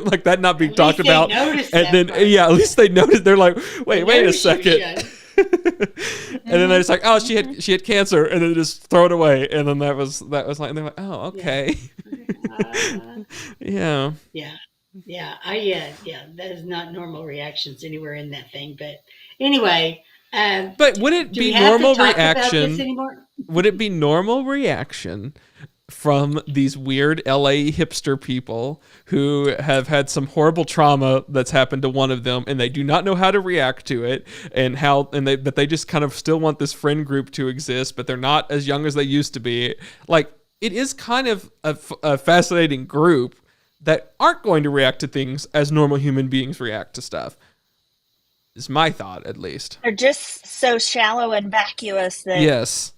like that not being talked about. And then, at least they noticed. They're like, wait a second. And then they're just like, oh, she had cancer, and then just throw it away. And then that was like, and they're like, oh, okay. Yeah. That is not normal reactions anywhere in that thing. But anyway, but would it be normal reaction? Would it be normal reaction from these weird LA hipster people who have had some horrible trauma that's happened to one of them, and they do not know how to react to it, but they just kind of still want this friend group to exist, but they're not as young as they used to be. Like, it is kind of a fascinating group that aren't going to react to things as normal human beings react to stuff. Is my thought, at least. They're just so shallow and vacuous that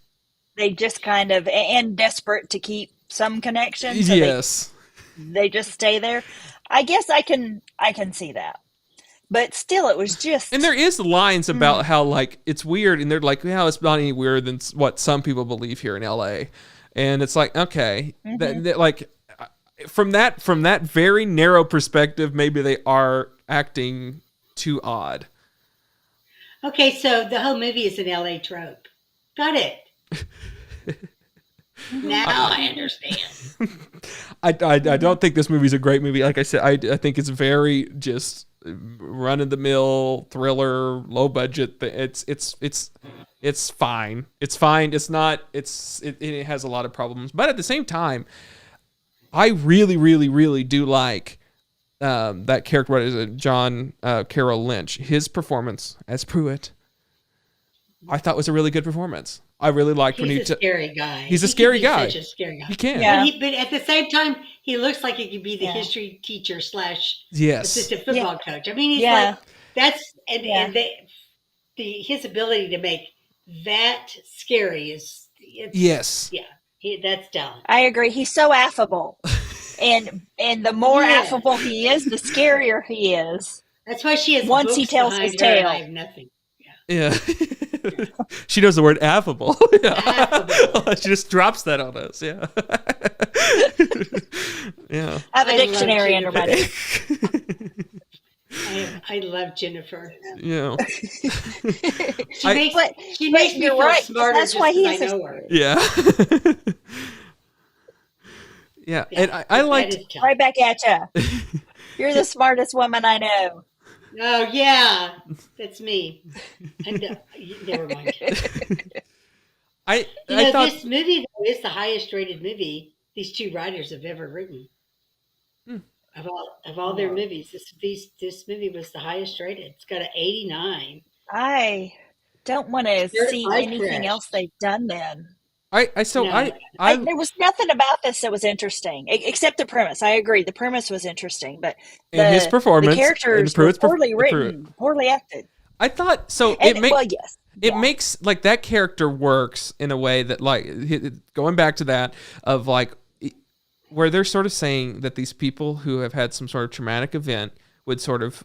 they just kind of, and desperate to keep some connection. So they just stay there. I guess I can see that. but still, it was just. And there is lines about how like it's weird, and they're like, "Well, it's not any weirder than what some people believe here in LA," and it's like, okay, that like from that very narrow perspective, maybe they are acting too odd. Okay, so the whole movie is an LA trope. Got it. Now I understand. I don't think this movie's a great movie. Like I said, I think it's very just run of the mill thriller, low budget. It's fine. It's fine. It's not. It has a lot of problems, but at the same time, I really, really, really do like that character. What is it? John Carroll Lynch. His performance as Pruitt, I thought was a really good performance. I really liked when He's a scary guy. He's a scary guy. Such a scary guy. He can. Yeah. But at the same time, he looks like he could be the history teacher / assistant football coach. I mean, he's like that's and his ability to make that scary is that's talent. I agree. He's so affable, and the more affable he is, the scarier he is. That's why she has once he tells his tale. I have nothing. Yeah. She knows the word affable. Affable. She just drops that on us. Yeah. Yeah. I have a dictionary under my desk. I love Jennifer. Yeah. She makes me feel smarter. That's why I know her. Yeah. Yeah. And I liked right back at you. You're the smartest woman I know. Oh yeah, that's me. Never mind. I thought this movie though, is the highest rated movie these two writers have ever written. Of all their movies, this movie was the highest rated. It's got an 89. I don't want to see anything else they've done then. there was nothing about this that was interesting except the premise. I agree, the premise was interesting, but his performance, the characters were poorly written, poorly acted. I thought so. It makes like that character works in a way that like going back to that of like where they're sort of saying that these people who have had some sort of traumatic event would sort of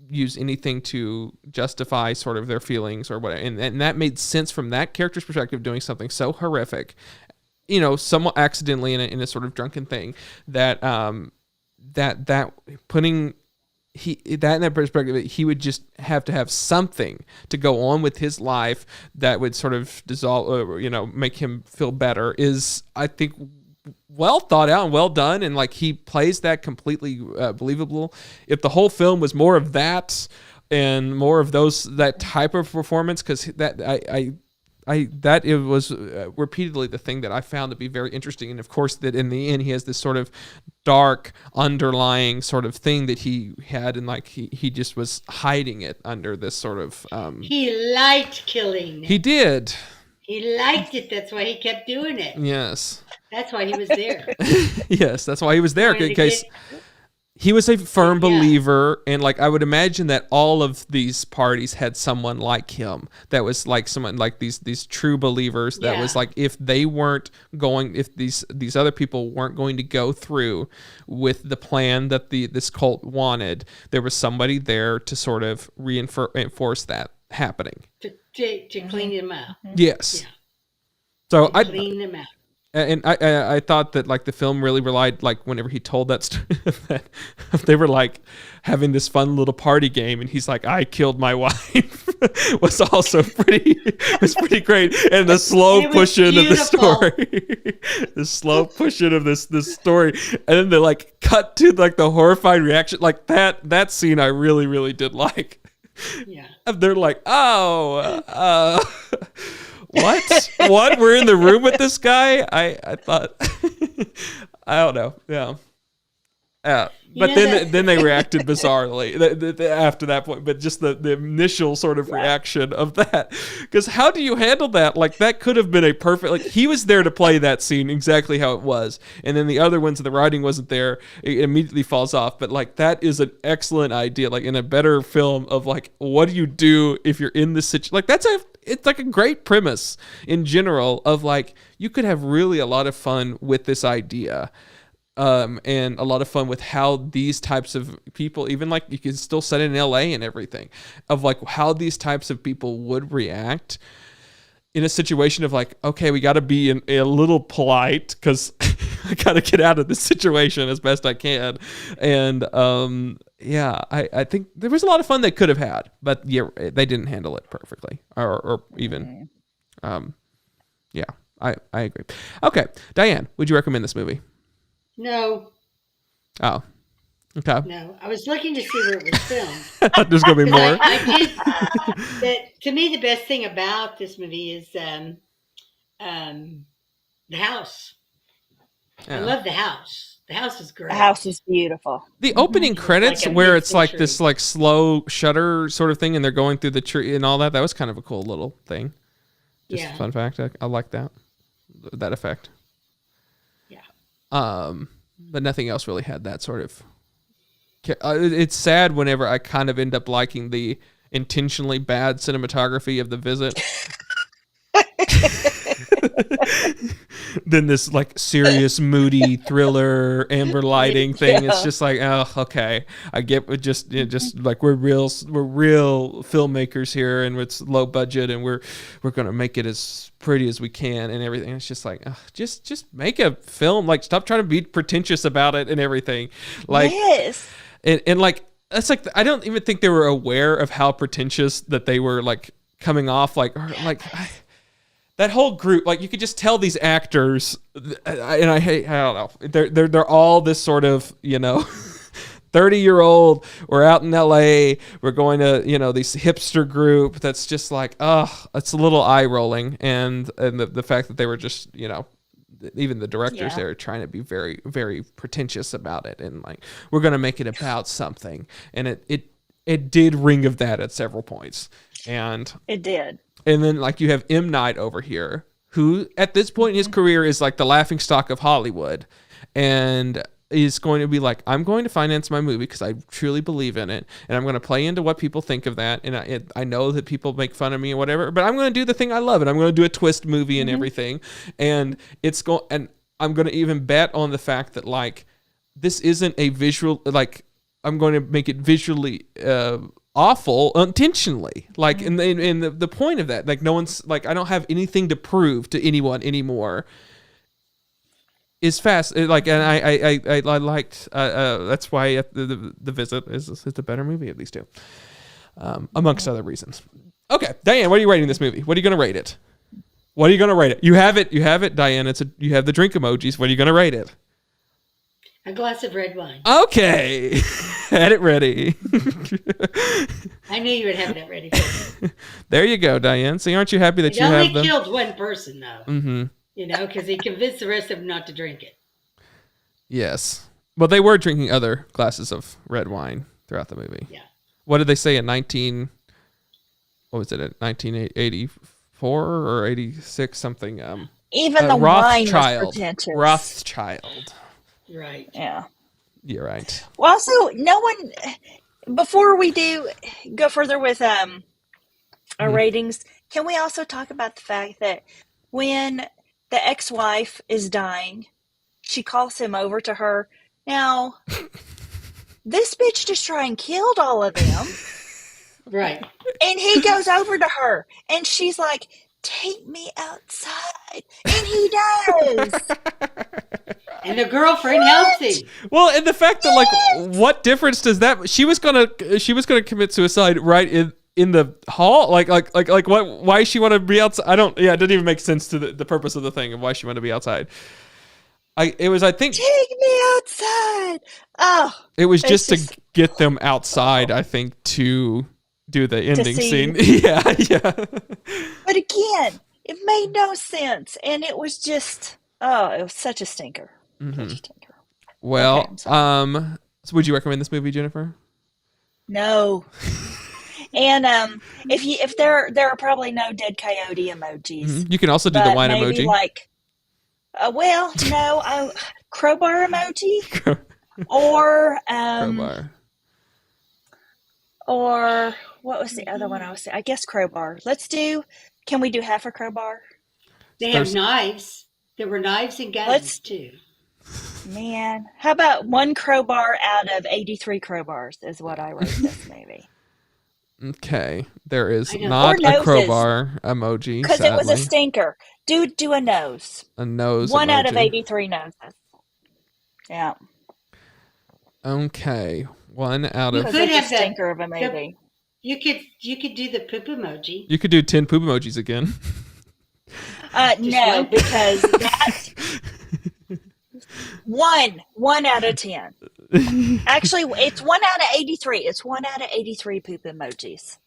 use anything to justify sort of their feelings or whatever. And that made sense from that character's perspective, doing something so horrific, somewhat accidentally in a sort of drunken thing that putting in that perspective, he would just have to have something to go on with his life that would sort of dissolve, make him feel better is, I think, well thought out and well done, and like he plays that completely believable. If the whole film was more of that and more of that type of performance, because that it was repeatedly the thing that I found to be very interesting, and of course that in the end he has this sort of dark underlying sort of thing that he had, and like he just was hiding it under this sort of. He liked killing. He did. He liked it. That's why he kept doing it. Yes. That's why he was there. Yes, that's why he was there. In case he was a firm believer, and like I would imagine that all of these parties had someone like him that was like someone like these true believers that was like if they weren't going, if these other people weren't going to go through with the plan that this cult wanted, there was somebody there to sort of reinforce that happening. To clean them out. Yes. Yeah. So I clean them out. And I thought that like the film really relied, like whenever he told that story, that they were like having this fun little party game, and he's like, "I killed my wife," was also pretty great, and the slow push-in of the story, the slow push-in of this story, and then they like cut to like the horrified reaction, like that scene I really really did like. Yeah, they're like, "Oh." What? We're in the room with this guy? I thought, I don't know. Yeah. But then they reacted bizarrely after that point. But just the initial sort of reaction of that. Because how do you handle that? Like, that could have been a perfect, like, he was there to play that scene exactly how it was. And then the other ones, the writing wasn't there. It immediately falls off. But, like, that is an excellent idea. Like, in a better film of, like, what do you do if you're in this situation? Like, it's like a great premise in general of, like, you could have really a lot of fun with this idea. and a lot of fun with how these types of people, even like you can still set it in LA and everything, of like how these types of people would react in a situation of like, okay, we got to be a little polite because I got to get out of this situation as best I can. And yeah, I think there was a lot of fun they could have had, but yeah, they didn't handle it perfectly or even, yeah, I agree. Okay, Diane, would you recommend this movie? No. Oh, okay. No, I was looking to see where it was filmed. There's gonna be more. To me, the best thing about this movie is the house. Yeah. I love the house. The house is great. The house is beautiful. The opening credits, like where it's like this like slow shutter sort of thing, and they're going through the tree and all that. That was kind of a cool little thing. Just a fun fact. I like that effect. Yeah. But nothing else really had that sort of. It's sad whenever I kind of end up liking the intentionally bad cinematography of The Visit. Then this like serious, moody thriller, amber lighting thing. It's just like, oh, okay, I get it. Just like we're real filmmakers here, and it's low budget, and we're gonna make it as pretty as we can and everything. It's just like, just make a film. Like, stop trying to be pretentious about it and everything. Like, yes, and like that's like I don't even think they were aware of how pretentious that they were like coming off. That whole group, like you could just tell these actors, and I don't know, they're all this sort of 30-year-old. We're out in LA. We're going to this hipster group that's just like, it's a little eye rolling, and the fact that they were just even the directors they were trying to be very very pretentious about it, and like we're gonna make it about something, and it did ring of that at several points, and it did. And then like you have M. Night over here, who at this point in his career is like the laughingstock of Hollywood, and is going to be like, I'm going to finance my movie because I truly believe in it, and I'm going to play into what people think of that, and I know that people make fun of me and whatever, but I'm going to do the thing I love, and I'm going to do a twist movie and everything, and and I'm going to even bet on the fact that like this isn't a visual, like I'm going to make it visually awful intentionally, like in the point of that, like no one's like, I don't have anything to prove to anyone anymore, is fast, like, and I liked that's why the Visit is a better movie of these two, amongst other reasons. Okay, Diane, what are you rating this movie? What are you gonna rate it? You have it, Diane. You have the drink emojis. What are you gonna rate it? A glass of red wine. Okay. Had it ready. I knew you would have that ready for me. There you go, Diane. See, aren't you happy that you have them? He only killed one person, though. Mm-hmm. Because he convinced the rest of them not to drink it. Yes. Well, they were drinking other glasses of red wine throughout the movie. Yeah. What did they say in 1984 or 86 something? Even the wine was pretentious. Rothschild. Right. Yeah. You're right. Well, also, no one, before we do go further with our ratings, can we also talk about the fact that when the ex-wife is dying, she calls him over to her. Now, this bitch just tried and killed all of them. Right. And he goes over to her, and she's like, take me outside. And he does. And the girlfriend helps him. Well, and the fact that like, what difference does that? She was gonna commit suicide right in the hall. Like what? Why she want to be outside? I don't. Yeah, it didn't even make sense to the purpose of the thing of why she wanted to be outside. I think take me outside. Oh, it was just to get them outside. I think to do the ending scene. Yeah. But again, it made no sense, and it was just it was such a stinker. Mm-hmm. Such a stinker. Well, so would you recommend this movie, Jennifer? No. And if there are probably no dead coyote emojis. Mm-hmm. You can also do the wine emoji. Like, crowbar emoji, or crowbar. Or what was the other one I was saying? I guess crowbar. Can we do half a crowbar? They have knives. There were knives and guns too. Man, how about one crowbar out of 83 crowbars is what I rate this movie. Okay, there is I know. not Or a noses. crowbar emoji, Because it was a sadly. stinker. Dude, do a nose. A nose One out of emoji. 83 noses. Yeah. Okay, one out You of... Because could it's a have that- stinker of a movie. You could do the poop emoji. You could do 10 poop emojis again. No, one? because that's one out of 10. Actually, it's 1 out of 83. It's 1 out of 83 poop emojis.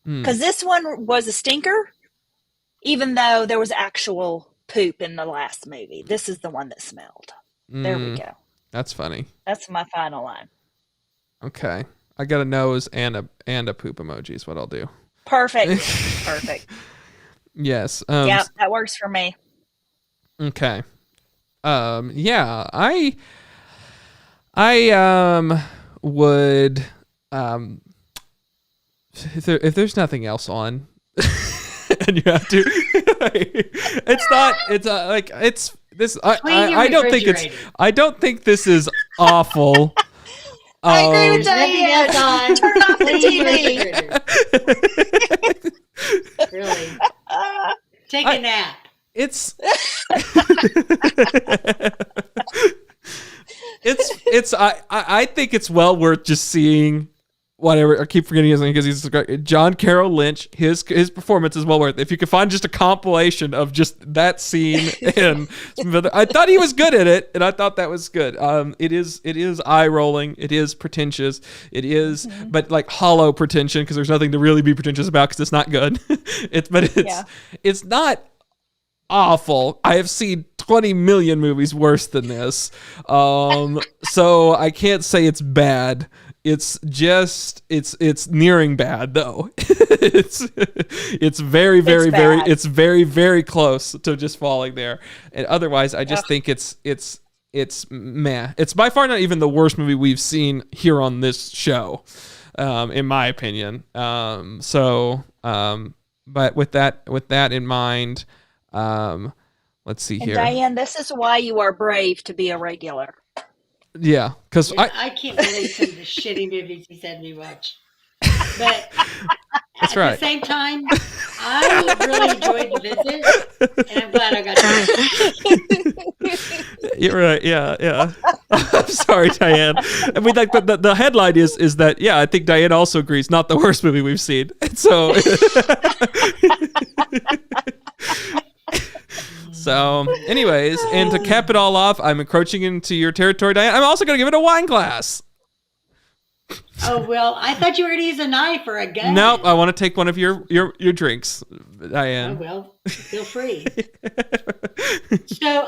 Because this one was a stinker, even though there was actual poop in the last movie. This is the one that smelled. There we go. That's funny. That's my final line. Okay. I got a nose and a poop emoji is what I'll do. Perfect. Perfect. Yes. Yeah, that works for me. Okay. Yeah, I would if there's nothing else on and you have to I don't think this is awful. I agree with There's nothing Diane. else on. Turn off the TV. Really. Take a nap. It's I think it's well worth just seeing whatever. I keep forgetting his name because he's great. John Carroll Lynch. His performance is well worth it. If you could find just a compilation of just that scene and I thought he was good at it, and I thought that was good. It is eye rolling. It is pretentious. It is, but like hollow pretension because there's nothing to really be pretentious about because it's not good. It's not awful. I have seen 20 million movies worse than this. So I can't say it's bad. It's just it's nearing bad though. it's very very close to just falling there. And otherwise I just think it's meh. It's by far not even the worst movie we've seen here on this show, in my opinion. But with that in mind, let's see here. Diane, this is why you are brave to be a regular. Yeah, because I can't believe some of the shitty movies he's had me watch. But that's at right. the same time, I really enjoyed the visit, and I'm glad I got to. You're right. Yeah. I'm sorry, Diane. I mean, like the headline is that I think Diane also agrees not the worst movie we've seen. And so. So, anyways, and to cap it all off, I'm encroaching into your territory, Diane. I'm also going to give it a wine glass. Oh, well, I thought you were going to use a knife or a gun. Nope, I want to take one of your drinks, Diane. Oh, well, feel free. So,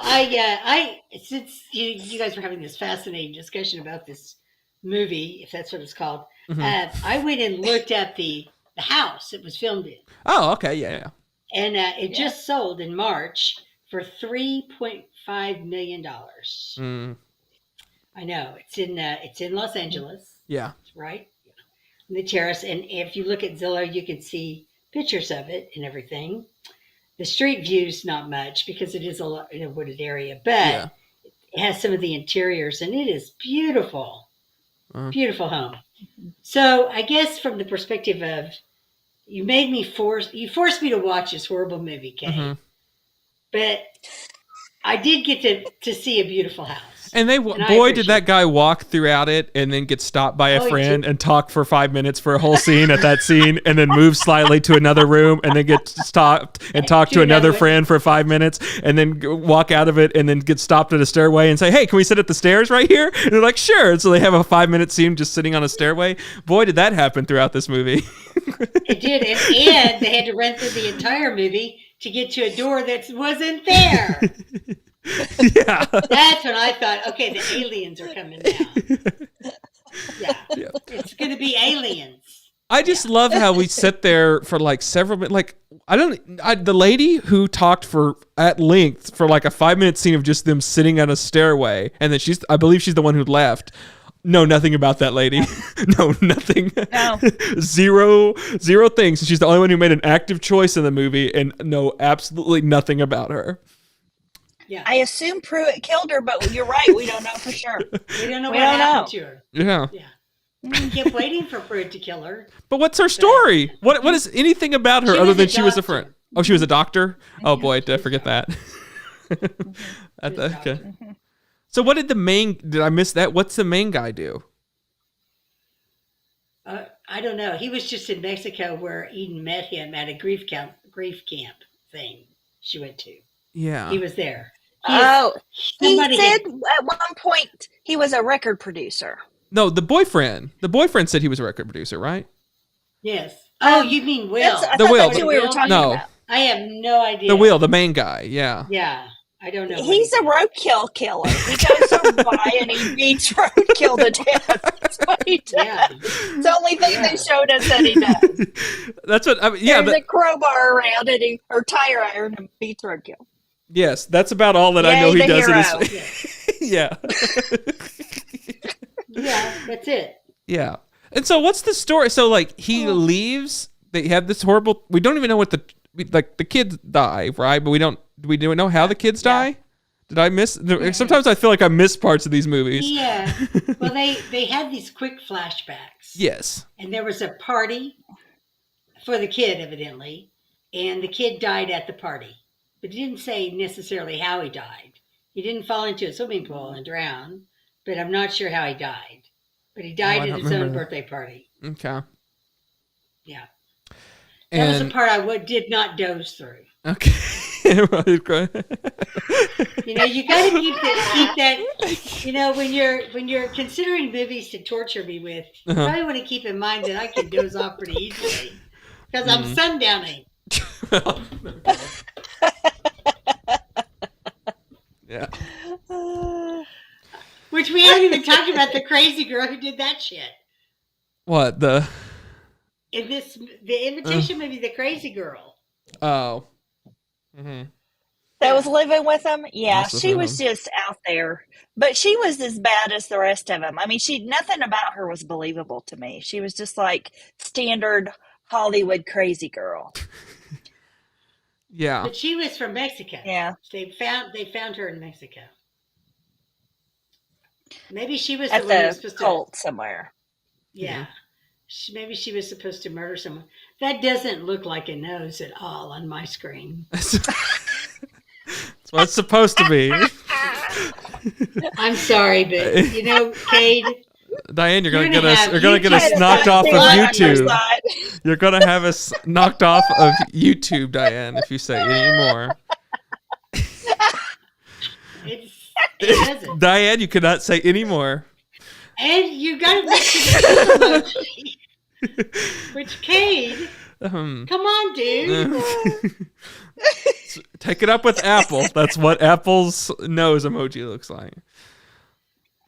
since you guys were having this fascinating discussion about this movie, if that's what it's called, I went and looked at the house it was filmed in. Oh, okay, yeah. And it just sold in March for $3.5 million. I know it's in Los Angeles. Yeah. Right. In the terrace, and if you look at Zillow, you can see pictures of it and everything. The street view's not much because it is in a wooded area, but it has some of the interiors, and it is beautiful, beautiful home. So I guess from the perspective of you forced me to watch this horrible movie, Cade. But I did get to see a beautiful house. And did that guy walk throughout it and then get stopped by a friend and talk for 5 minutes for a whole scene at that scene and then move slightly to another room and then get stopped and talk to another friend for 5 minutes and then walk out of it and then get stopped at a stairway and say, hey, can we sit at the stairs right here? And they're like, sure. And so they have a 5-minute scene just sitting on a stairway. Boy, did that happen throughout this movie. It did. And they had to run through the entire movie to get to a door that wasn't there. Yeah. That's when I thought, okay, the aliens are coming now. Yeah. It's going to be aliens. I just love how we sit there for like several minutes. Like, the lady who talked at length for like a 5-minute scene of just them sitting on a stairway. And then I believe she's the one who left. Know nothing about that lady. No, nothing. No. Zero things. She's the only one who made an active choice in the movie and know absolutely nothing about her. Yeah. I assume Pruitt killed her, but you're right. We don't know for sure. We don't know We what don't happened know. to her. Yeah. Yeah. We kept waiting for Pruitt to kill her. But what's her story? What is anything about her She other was a than she was a doctor. friend? Oh, she was a doctor? Oh boy, did I was a forget that. was a Okay. doctor. So what did did I miss that? What's the main guy do? I don't know. He was just in Mexico where Eden met him at a grief camp thing she went to. Yeah. He was there. He somebody said had- at one point he was a record producer. No, the boyfriend. The boyfriend said he was a record producer, right? Yes. Oh, you mean Will? I The thought Will, that's who we were talking no. about. I have no idea. The Will, the main guy. Yeah. Yeah. I don't know. what He's he a did. roadkill killer. He goes by and he beats roadkill to death. That's what he does. Yeah. It's the only thing they showed us that he does. That's what I mean, yeah, There's a crowbar around it, or tire iron, and beats roadkill. yes, that's about all that I Yay, know he the does hero. in his Yeah. Yeah, that's it. Yeah. And so what's the story? So like he leaves, they have this horrible, we don't even know what the kids die, right? But do we know how the kids die? Did I miss? Sometimes I feel like I miss parts of these movies. Yeah. Well, they had these quick flashbacks. Yes. And there was a party for the kid, evidently, and the kid died at the party. But he didn't say necessarily how he died. He didn't fall into a swimming pool and drown, but I'm not sure how he died. But he died I at don't his own remember that. birthday party. Okay. Yeah. That was the And part I did not doze through. okay. You know, you got to keep that. You know, when you're considering movies to torture me with, you probably want to keep in mind that I can doze off pretty easily because I'm sundowning. Yeah. Which we haven't even talked about the crazy girl who did that shit. What the? In the Invitation movie, the crazy girl. Oh. Mm-hmm. That was living with him? Yeah, Must have she been was him. just out there. But she was as bad as the rest of them. I mean, nothing about her was believable to me. She was just like standard Hollywood crazy girl. Yeah. But she was from Mexico. Yeah. They found her in Mexico. Maybe she was At the one who was the supposed cult somewhere. Yeah. Maybe she was supposed to murder someone. That doesn't look like a nose at all on my screen. That's what it's supposed to be. I'm sorry, but you know, Cade, Diane, you're gonna You're get gonna us. have You're gonna get us YouTube knocked off of On your YouTube. side. You're gonna have us knocked off of YouTube, Diane, if you say any more. it doesn't. Diane, you cannot say any more. And you got to look to the kill emoji. Which, Cade, come on, dude. Take it up with Apple. That's what Apple's nose emoji looks like.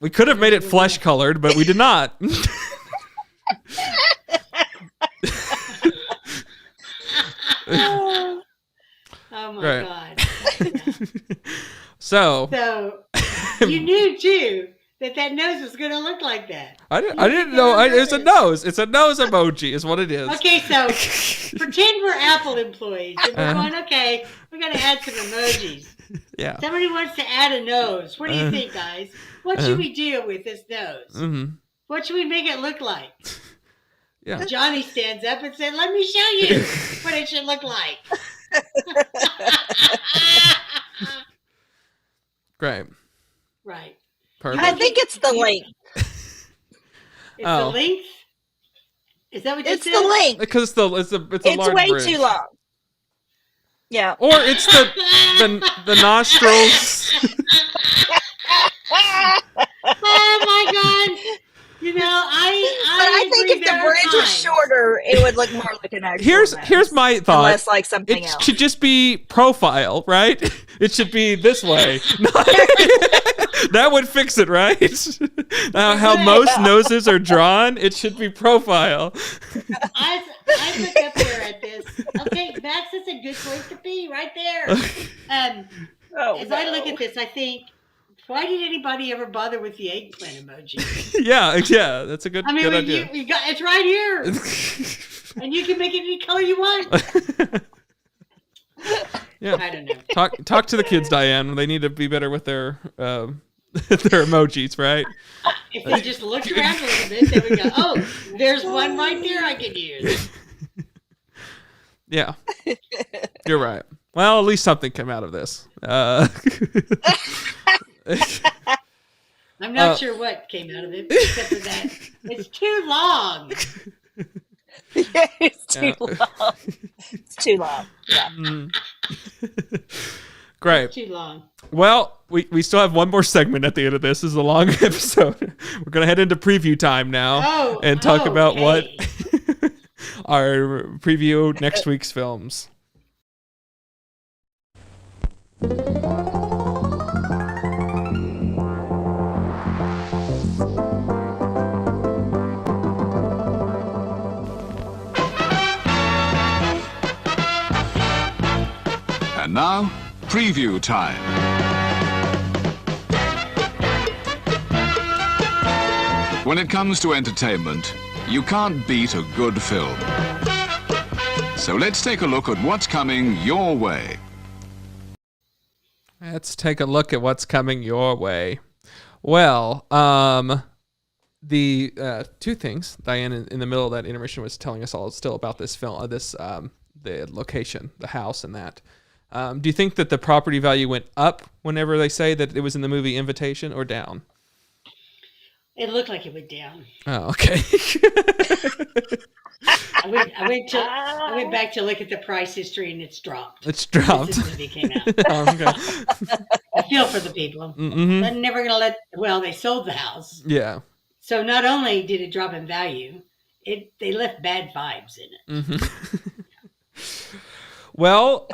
We could have made it flesh colored, but we did not. Oh my Right. God. So So you knew too that nose was going to look like that. I didn't know. It's a nose. It's a nose emoji, is what it is. Okay, so pretend we're Apple employees and we're going, okay, we're going to add some emojis. Yeah. Somebody wants to add a nose. What do you think, guys? What should we do with this nose? Mm-hmm. What should we make it look like? Yeah. Johnny stands up and said, let me show you what it should look like. Great. Right. Perfect. I think it's the length. It's Oh. the length? Is that what you It's said? the length. Because it's a It's large way bridge. too long. Yeah. Or it's the nostrils. Oh my God. You know, But I think agree if the there are bridge was times. shorter, it would look more like an actual Here's nose, my thought. unless like something It else. should just be profile, right? It should be this way. That would fix it, right? How most noses are drawn, it should be profile. I look up there at this. Okay, that's just a good place to be right there. As I look at this, I think, why did anybody ever bother with the eggplant emoji? Yeah, that's a good I mean, good when idea. you got it's right here, and you can make it any color you want. Yeah. I don't know. Talk to the kids, Diane. They need to be better with their their emojis, right? If they just looked around a little bit, they would go, "Oh, there's one right there I could use." Yeah, you're right. Well, at least something came out of this. I'm not sure what came out of it, except for that it's too long. It's too long. It's too long. Yeah. Great. It's too long. Well, we still have one more segment at the end of this. This is a long episode. We're going to head into preview time now and talk about what our preview next week's films. And now, preview time. When it comes to entertainment, you can't beat a good film. So let's take a look at what's coming your way. Let's take a look at what's coming your way. Well, the two things Diane in the middle of that intermission was telling us all still about this film, the location, the house, and that. Do you think that the property value went up whenever they say that it was in the movie Invitation, or down? It looked like it went down. Oh, okay. I went back to look at the price history, and it's dropped. It's dropped. Since the movie came out. Oh, okay. I feel for the people. Mm-hmm. They're never going to let. Well, they sold the house, Yeah. so not only did it drop in value, they left bad vibes in it. Mm-hmm. Well,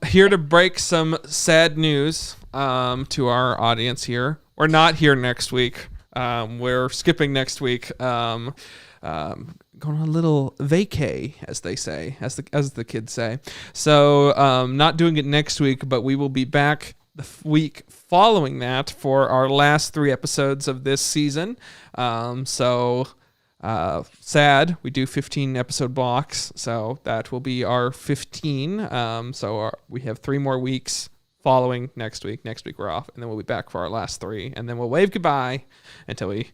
here to break some sad news to our audience here. We're not here next week. We're skipping next week. Going on a little vacay, as they say, as the kids say. So not doing it next week, but we will be back the week following that for our last 3 episodes of this season. Sad, we do 15 episode blocks, so that will be our 15. We have 3 more weeks following next week. Next week we're off, and then we'll be back for our last 3, and then we'll wave goodbye until we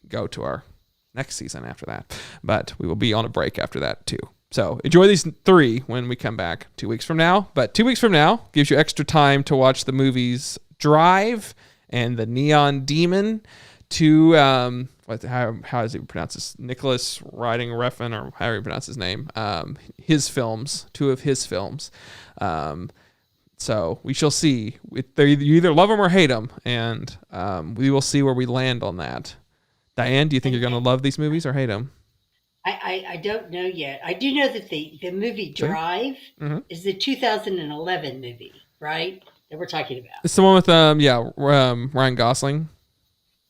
go to our next season after that. But we will be on a break after that too. So enjoy these 3 when we come back 2 weeks from now. But 2 weeks from now gives you extra time to watch the movies Drive and The Neon Demon. How does he pronounce this? Nicholas Riding Refn, or however you pronounce his name. His films, 2 of his films. So we shall see. You either love them or hate them, and we will see where we land on that. Diane, do you think you're going to love these movies or hate them? I don't know yet. I do know that the movie Drive is the 2011 movie, right? That we're talking about. It's the one with Ryan Gosling.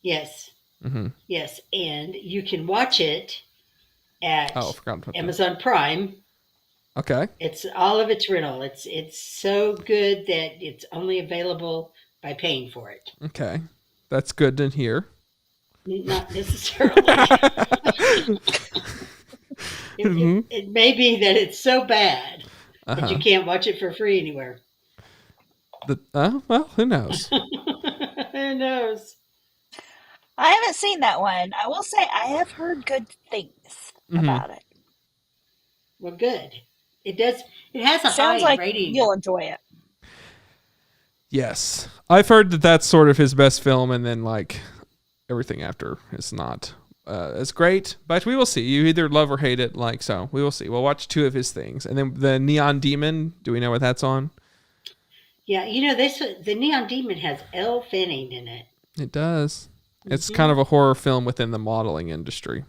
Yes. Mm-hmm. Yes, and you can watch it at Amazon Prime. Okay. It's all of its rental. It's so good that it's only available by paying for it. Okay, that's good to hear. Not necessarily. It may be that it's so bad that you can't watch it for free anywhere. Well, who knows? Who knows? I haven't seen that one. I will say I have heard good things about it. Well, good. It does. It has a Sounds high like rating. You'll enjoy it. Yes, I've heard that that's sort of his best film, and then like everything after is not as great. But we will see. You either love or hate it. So we will see. We'll watch 2 of his things, and then the Neon Demon. Do we know what that's on? Yeah, the Neon Demon has Elle Fanning in it. It does. It's kind of a horror film within the modeling industry.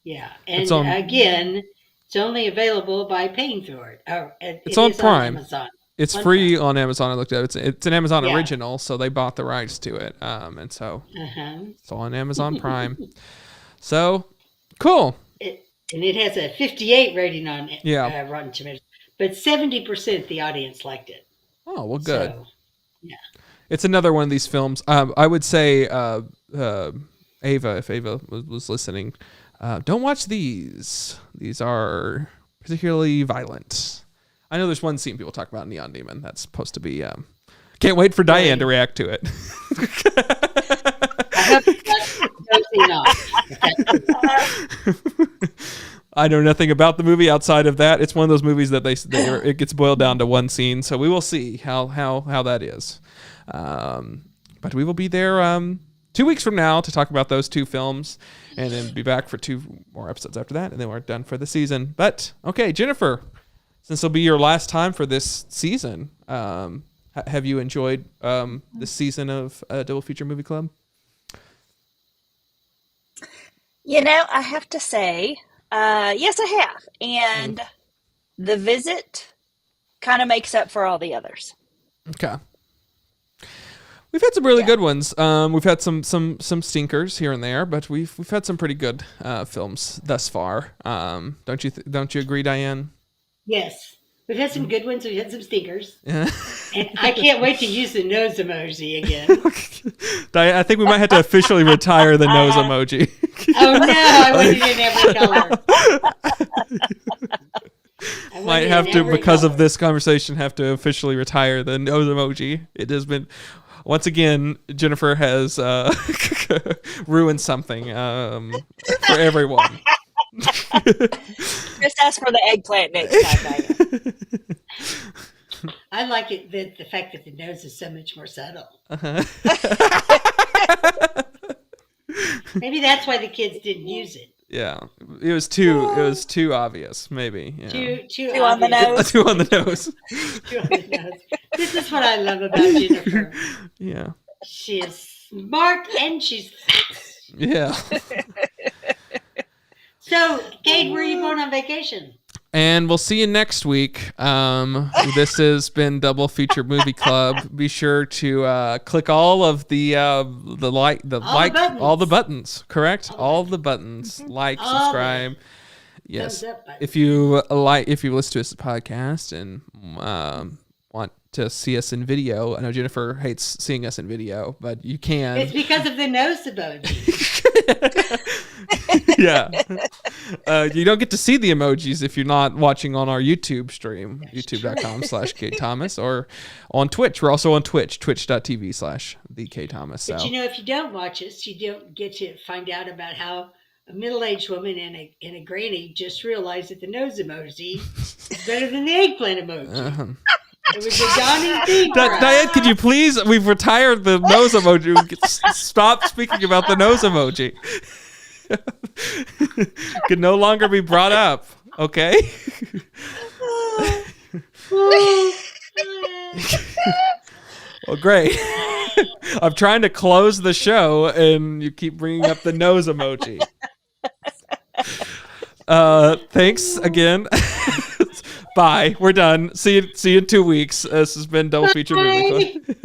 Yeah, and again, it's only available by paying for it. It's on Prime. Amazon. It's free on Amazon. I looked at it. It's an Amazon original, so they bought the rights to it. And so it's on Amazon Prime. So cool. And it has a 58 rating on Rotten Tomatoes, but 70% the audience liked it. Oh, well, good. So, yeah. It's another one of these films. I would say, Ava, if Ava was listening, don't watch these. These are particularly violent. I know there's one scene people talk about, Neon Demon. That's supposed to be. Can't wait for Diane to react to it. I hope that's I know nothing about the movie outside of that. It's one of those movies that it gets boiled down to one scene. So we will see how that is. But we will be there 2 weeks from now to talk about those two films, and then be back for 2 more episodes after that, and then we're done for the season. But okay, Jennifer, since it'll be your last time for this season, have you enjoyed this season of Double Feature Movie Club? I have to say, yes, I have. And The Visit kind of makes up for all the others. Okay. We've had some really good ones. We've had some stinkers here and there, but we've had some pretty good films thus far. Don't you agree, Diane? Yes. We've had some good ones. We've had some stinkers. And I can't wait to use the nose emoji again. Diane, I think we might have to officially retire the nose emoji. Oh, no. I want it in every color. Might have to, because of this conversation, have to officially retire the nose emoji. It has been... Once again, Jennifer has ruined something for everyone. Just ask for the eggplant next time, Diane. I like it the fact that the nose is so much more subtle. Maybe that's why the kids didn't use it. Yeah, it was too obvious. Maybe Too on the nose. Too on the nose. Too on the nose. This is what I love about Jennifer. Yeah, she is smart and she's fast. Yeah. So, Cade, where are you going on vacation? And we'll see you next week. This has been Double Feature Movie Club. Be sure to click all of the buttons. Correct? All the buttons. Like, subscribe. Yes. If you listen to us podcast and want to see us in video, I know Jennifer hates seeing us in video, but you can. It's because of the nose emoji. Yeah. You don't get to see the emojis if you're not watching on our YouTube stream, youtube.com/Cade Thomas, or on Twitch. We're also on Twitch, twitch.tv/the Cade Thomas. But if you don't watch us, you don't get to find out about how a middle-aged woman and a granny just realized that the nose emoji is better than the eggplant emoji. It was a dawning thing. Diane, could you please? We've retired the nose emoji. Stop speaking about the nose emoji. Could no longer be brought up. Okay. Well, great. I'm trying to close the show, and you keep bringing up the nose emoji. Thanks again. Bye. We're done. See you in 2 weeks. This has been Double Feature Movie Club.